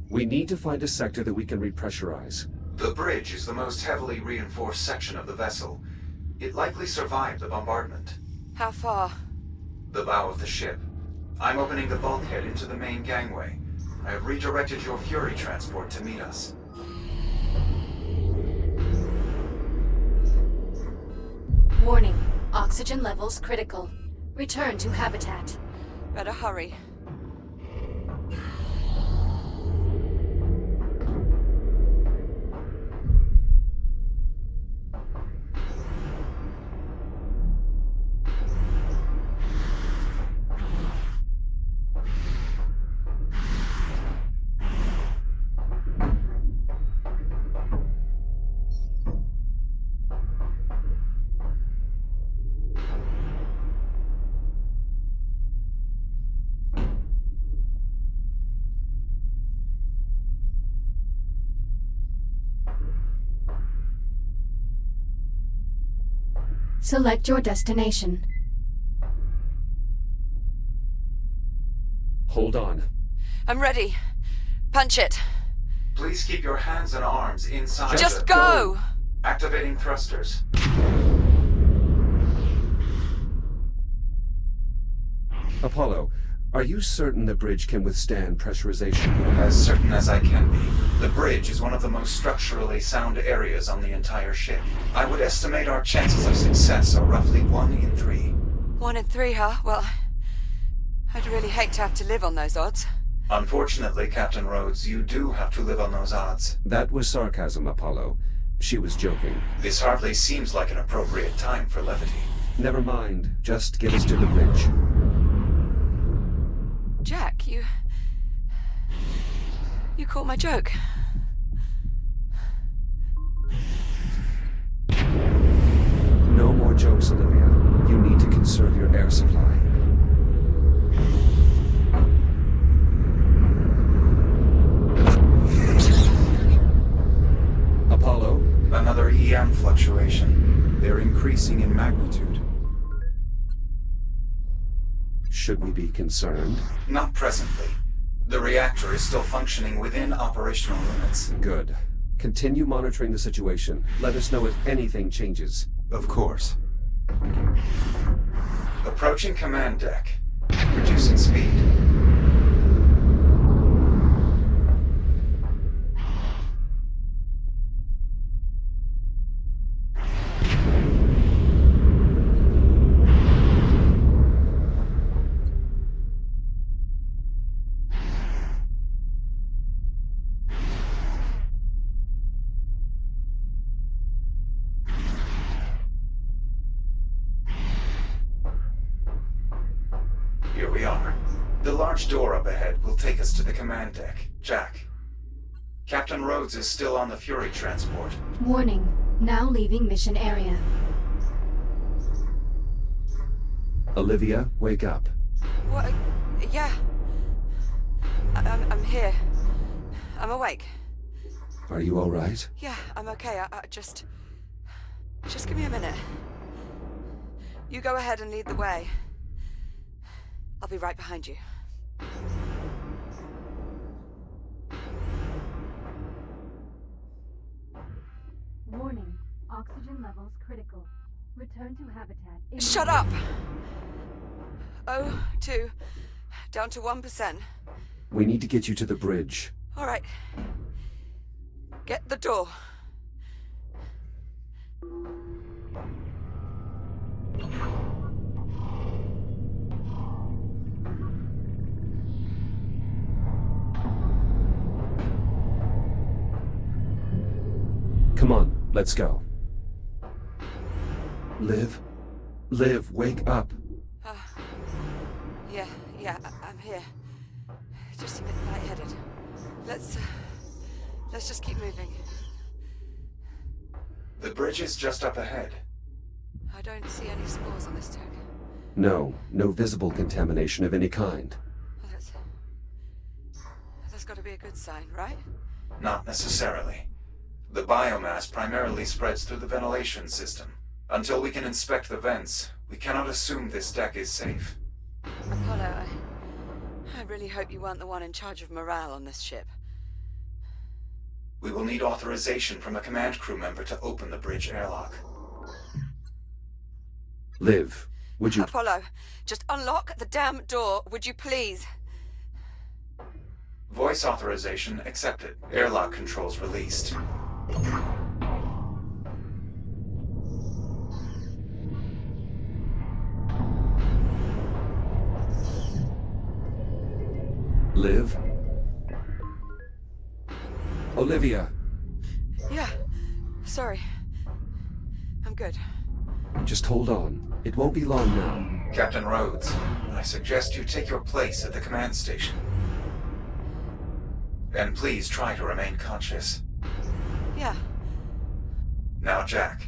S6: We need to find a sector that we can repressurize.
S4: The bridge is the most heavily reinforced section of the vessel. It likely survived the bombardment.
S7: How far?
S4: The bow of the ship. I'm opening the bulkhead into the main gangway. I have redirected your Fury transport to meet us.
S2: Warning. Oxygen levels critical. Return to habitat.
S7: Better hurry.
S2: Select your destination.
S6: Hold on.
S7: I'm ready. Punch it.
S4: Please keep your hands and arms inside.
S7: Just go!
S4: Activating thrusters.
S6: Apollo, are you certain the bridge can withstand pressurization?
S4: As certain as I can be. The bridge is one of the most structurally sound areas on the entire ship. I would estimate our chances of success are roughly 1 in 3.
S7: 1 in 3, huh? Well, I'd really hate to have to live on those odds.
S4: Unfortunately, Captain Rhodes, you do have to live on those odds.
S6: That was sarcasm, Apollo. She was joking.
S4: This hardly seems like an appropriate time for levity.
S6: Never mind. Just get us to the bridge.
S7: Jack, you caught my joke.
S6: No more jokes, Olivia. You need to conserve your air supply. Apollo?
S4: Another EM fluctuation. They're increasing in magnitude.
S6: Should we be concerned?
S4: Not presently. The reactor is still functioning within operational limits.
S6: Good. Continue monitoring the situation. Let us know if anything changes.
S4: Of course. Approaching command deck. Reducing speed. Here we are. The large door up ahead will take us to the command deck. Jack. Captain Rhodes is still on the Fury transport.
S2: Warning. Now leaving mission area.
S6: Olivia, wake up.
S7: What? Yeah. I'm here. I'm awake.
S6: Are you all right?
S7: Yeah, I'm okay. I just give me a minute. You go ahead and lead the way. I'll be right behind you.
S2: Warning. Oxygen levels critical. Return to habitat.
S7: Shut up! 0.2. Down to 1%.
S6: We need to get you to the bridge.
S7: All right. Get the door.
S6: Come on, let's go. Liv? Liv, wake up.
S7: Yeah, I'm here. Just a bit lightheaded. Let's just keep moving.
S4: The bridge is just up ahead.
S7: I don't see any spores on this tech.
S6: No visible contamination of any kind.
S7: Well, that's got to be a good sign, right?
S4: Not necessarily. The biomass primarily spreads through the ventilation system. Until we can inspect the vents, we cannot assume this deck is safe.
S7: Apollo, I really hope you weren't the one in charge of morale on this ship.
S4: We will need authorization from a command crew member to open the bridge airlock.
S6: Liv, would you...
S7: Apollo, just unlock the damn door, would you please?
S4: Voice authorization accepted. Airlock controls released.
S6: Liv? Olivia!
S7: Yeah, sorry. I'm good.
S6: Just hold on. It won't be long now.
S4: Captain Rhodes, I suggest you take your place at the command station. And please try to remain conscious.
S7: Yeah.
S4: Now, Jack,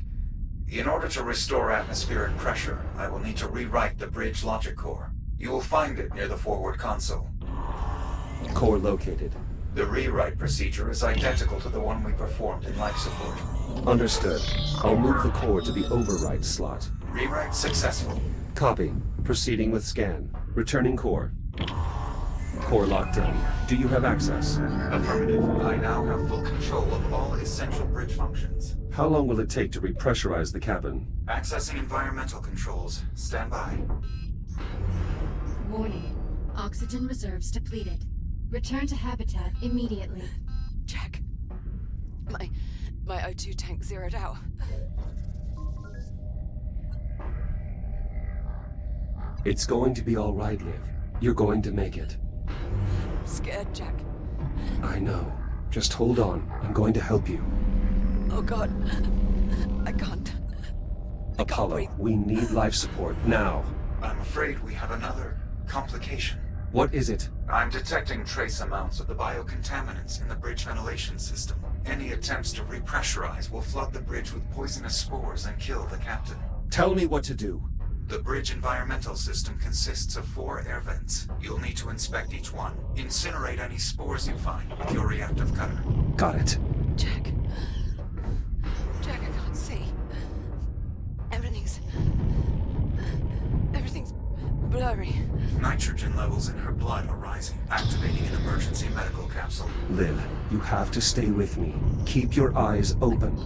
S4: in order to restore atmospheric pressure, I will need to rewrite the bridge logic core. You will find it near the forward console.
S6: Core located.
S4: The rewrite procedure is identical to the one we performed in life support.
S6: Understood. I'll move the core to the override slot.
S4: Rewrite successful.
S6: Copy. Proceeding with scan. Returning core. Core locked in. Do you have access?
S4: Affirmative. I now have full control of all essential bridge functions.
S6: How long will it take to repressurize the cabin?
S4: Accessing environmental controls. Stand by.
S2: Warning. Oxygen reserves depleted. Return to habitat immediately.
S7: Jack, my O2 tank zeroed out.
S6: It's going to be all right, Liv. You're going to make it.
S7: I'm scared, Jack.
S6: I know. Just hold on. I'm going to help you.
S7: Oh God, I can't.
S6: Apollo, we need life support now.
S4: I'm afraid we have another complication.
S6: What is it?
S4: I'm detecting trace amounts of the biocontaminants in the bridge ventilation system. Any attempts to repressurize will flood the bridge with poisonous spores and kill the captain.
S6: Tell me what to do.
S4: The bridge environmental system consists of 4 air vents. You'll need to inspect each one. Incinerate any spores you find with your reactive cutter.
S6: Got it.
S7: Jack. Jack, I can't see. Everything's blurry.
S4: Nitrogen levels in her blood are rising, activating an emergency medical capsule.
S6: Liv, you have to stay with me. Keep your eyes open.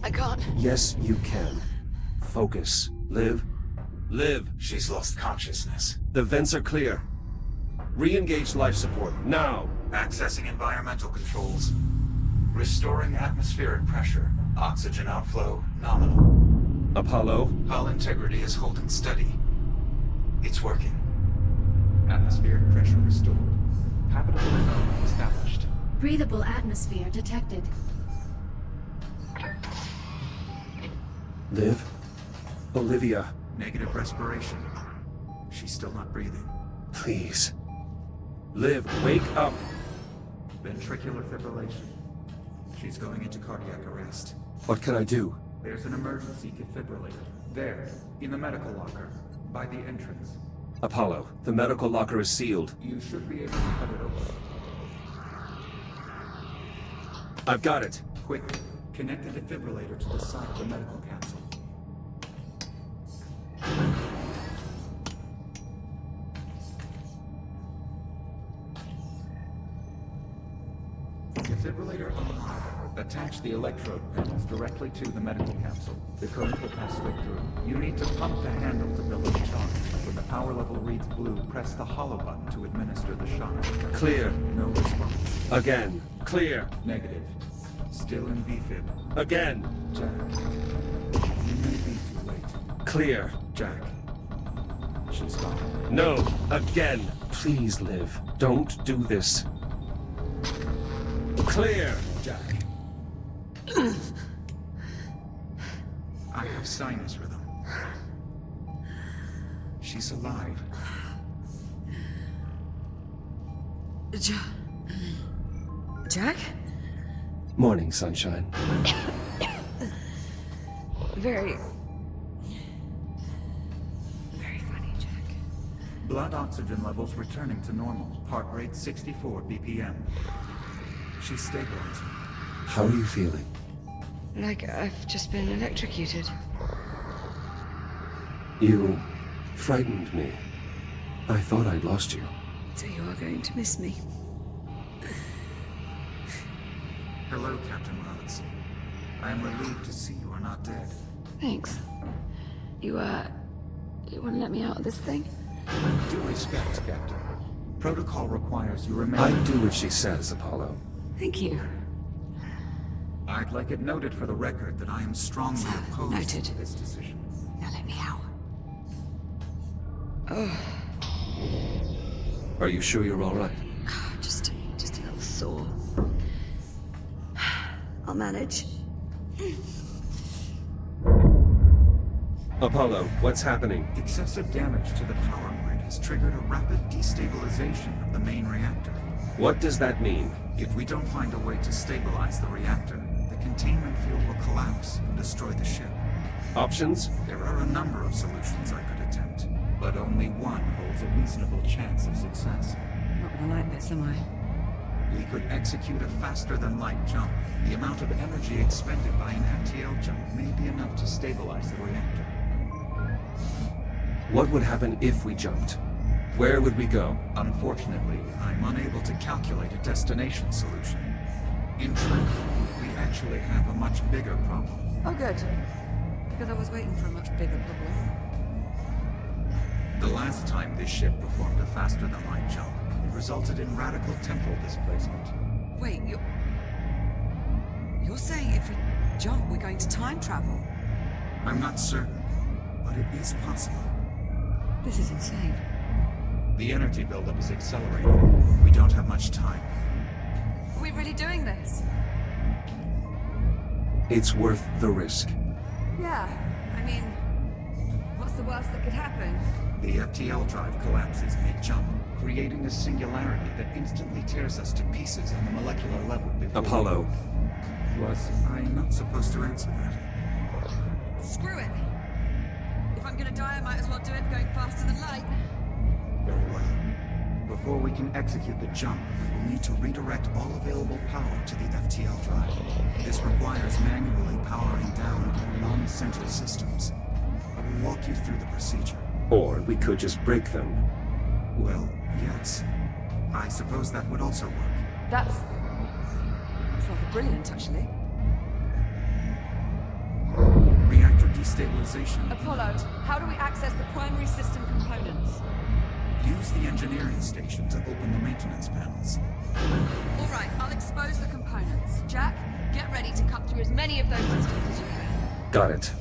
S7: I can't.
S6: Yes, you can. Focus. Liv. Liv.
S4: She's lost consciousness.
S6: The vents are clear. Re-engage life support, now!
S4: Accessing environmental controls. Restoring atmospheric pressure. Oxygen outflow nominal.
S6: Apollo?
S4: Hull integrity is holding steady. It's working.
S5: Atmospheric pressure restored. Habitable zone established.
S2: Breathable atmosphere detected.
S6: Liv? Olivia?
S4: Negative respiration. She's still not breathing.
S6: Please. Liv, wake up!
S5: Ventricular fibrillation. She's going into cardiac arrest.
S6: What can I do?
S5: There's an emergency defibrillator. There, in the medical locker, by the entrance.
S6: Apollo, the medical locker is sealed.
S5: You should be able to cut it open.
S6: I've got it.
S5: Quick, connect the defibrillator to the side of the medical capsule. Defibrillator online. Attach the electrode panels directly to the medical capsule. The current will pass straight through. You need to pump the handle to build a charge. When the power level reads blue, press the hollow button to administer the shock.
S6: Clear.
S5: No response.
S6: Again. Clear.
S5: Negative. Still in VFib.
S6: Again.
S5: Jack. You may be too late.
S6: Clear.
S5: Jack. She's gone.
S6: No. Again. Please, Liv. Don't do this. Clear.
S5: Jack. I have sinus rhythm. She's alive.
S1: Jack?
S6: Morning, sunshine.
S1: Very funny, Jack.
S5: Blood oxygen levels returning to normal. Heart rate 64 BPM. She's stabilizing.
S6: How are you feeling?
S1: Like I've just been electrocuted.
S6: You frightened me. I thought I'd lost you.
S1: So you are going to miss me.
S4: Hello, Captain Rhodes. I am relieved to see you are not dead.
S1: Thanks. You want to let me out of this thing?
S5: Due respect, Captain. Protocol requires you remain...
S6: I'd do what she says, Apollo.
S1: Thank you.
S5: I'd like it noted for the record that I am strongly opposed
S1: Noted.
S5: to this decision.
S1: Now let me out. Oh,
S6: Are you sure you're all right?
S1: just a little sore. I'll manage.
S6: Apollo, what's happening?
S5: Excessive damage to the power grid has triggered a rapid destabilization of the main reactor.
S6: What does that mean?
S4: If we don't find a way to stabilize the reactor, the containment field will collapse and destroy the ship.
S6: Options?
S4: There are a number of solutions I could attempt, but only one holds a reasonable chance of success.
S1: Not gonna like this, am I?
S4: We could execute a faster-than-light jump. The amount of energy expended by an FTL jump may be enough to stabilize the reactor.
S6: What would happen if we jumped? Where would we go?
S4: Unfortunately, I'm unable to calculate a destination solution. In truth, we actually have a much bigger problem.
S1: Oh, good. Because I was waiting for a much bigger problem.
S4: The last time this ship performed a faster-than-light jump, it resulted in radical temporal displacement.
S1: Wait, you're saying if we jump, we're going to time travel?
S4: I'm not certain, but it is possible.
S1: This is insane.
S4: The energy buildup is accelerating. We don't have much time.
S1: Are we really doing this?
S6: It's worth the risk.
S1: Yeah, I mean, what's the worst that could happen?
S5: The FTL drive collapses mid-jump, creating a singularity that instantly tears us to pieces on the molecular level before...
S6: Apollo.
S5: Was I not supposed to answer that?
S1: Screw it! If I'm gonna die, I might as well do it going faster than light.
S5: Very well. Before we can execute the jump, we will need to redirect all available power to the FTL drive. This requires manually powering down all non-essential systems. I will walk you through the procedure.
S6: Or we could just break them.
S5: Well, yes. I suppose that would also work.
S1: That's rather brilliant, actually.
S5: Reactor destabilization.
S1: Apollo, how do we access the primary system components?
S5: Use the engineering station to open the maintenance panels.
S1: All right, I'll expose the components. Jack, get ready to cut through as many of those systems as you can.
S6: Got it.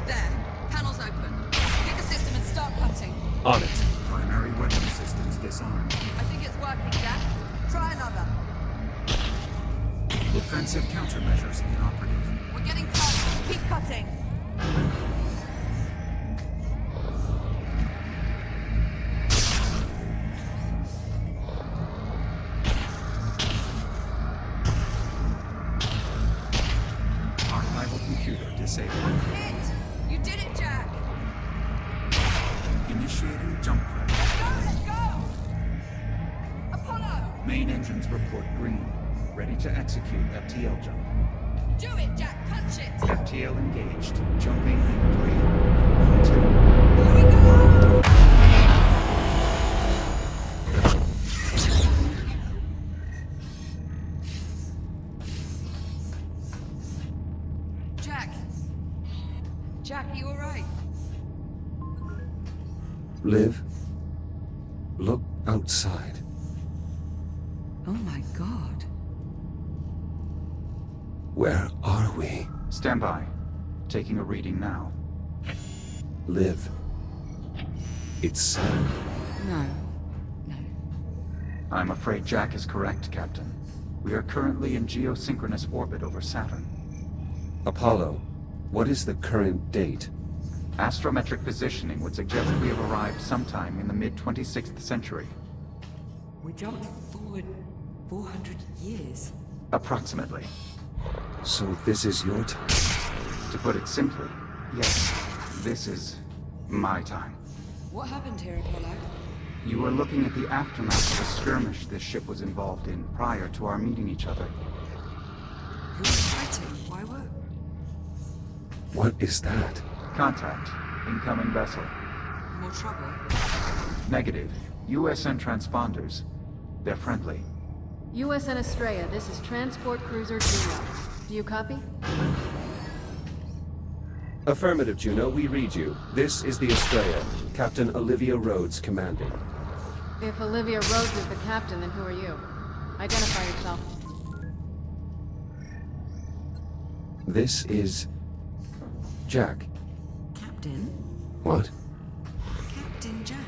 S1: There, panels open. Pick a system and start cutting.
S6: On it.
S5: Primary weapon systems disarmed.
S1: I think it's working, Jack. Try another.
S5: Defensive countermeasures inoperative.
S1: We're getting cut. Keep cutting.
S5: Archival computer disabled.
S1: Hit! You did it, Jack!
S5: Initiating jump prep.
S1: Let's go! Apollo!
S5: Main engines report green. Ready to execute FTL jump.
S1: Do it, Jack! Punch it!
S5: FTL engaged. Jumping in 3, 2.
S1: Here we go! Jack! Jack, are you alright?
S6: Liv, look outside.
S1: Oh my god.
S6: Where are we?
S5: Stand by. Taking a reading now.
S6: Liv. It's Saturn.
S1: No. No.
S5: I'm afraid Jack is correct, Captain. We are currently in geosynchronous orbit over Saturn.
S6: Apollo, what is the current date?
S5: Astrometric positioning would suggest we have arrived sometime in the mid-26th century.
S1: We jumped forward 400 years.
S5: Approximately.
S6: So this is your time?
S5: To put it simply, yes, this is my time.
S1: What happened here, Apollo?
S5: You are looking at the aftermath of a skirmish this ship was involved in prior to our meeting each other.
S1: Who was fighting? Why were...
S6: What is that?
S5: Contact. Incoming vessel.
S1: More trouble?
S5: Negative. USN transponders. They're friendly.
S8: USN Estrella, this is Transport Cruiser Juno. Do you copy?
S6: Affirmative, Juno. We read you. This is the Estrella. Captain Olivia Rhodes commanding.
S8: If Olivia Rhodes is the captain, then who are you? Identify yourself.
S6: This is... Jack.
S1: Captain?
S6: What?
S1: Captain Jack.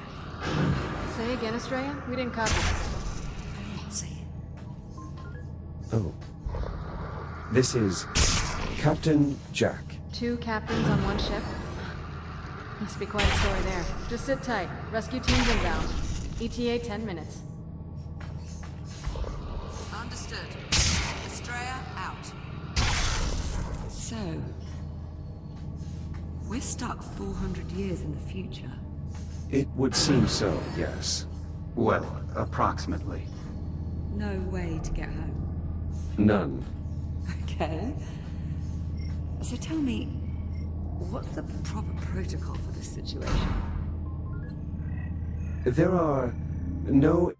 S8: Say again, Estrella? We didn't copy.
S1: I won't say it.
S6: Oh. This is... Captain Jack.
S8: 2 captains on one ship? Must be quite a story there. Just sit tight. Rescue teams inbound. ETA 10 minutes.
S1: Understood. Estrella out. So... we're stuck 400 years in the future.
S6: It would seem so, yes.
S5: Well, approximately.
S1: No way to get home.
S6: None.
S1: Okay. So tell me, what's the proper protocol for this situation?
S6: There are no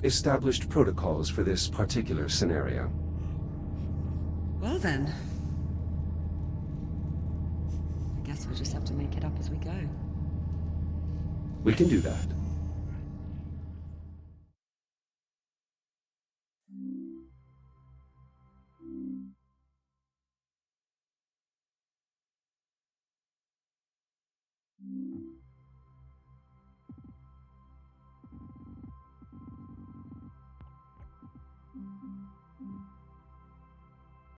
S6: established protocols for this particular scenario.
S1: Well then. I guess we'll just have to make it up as we go.
S6: We can do that.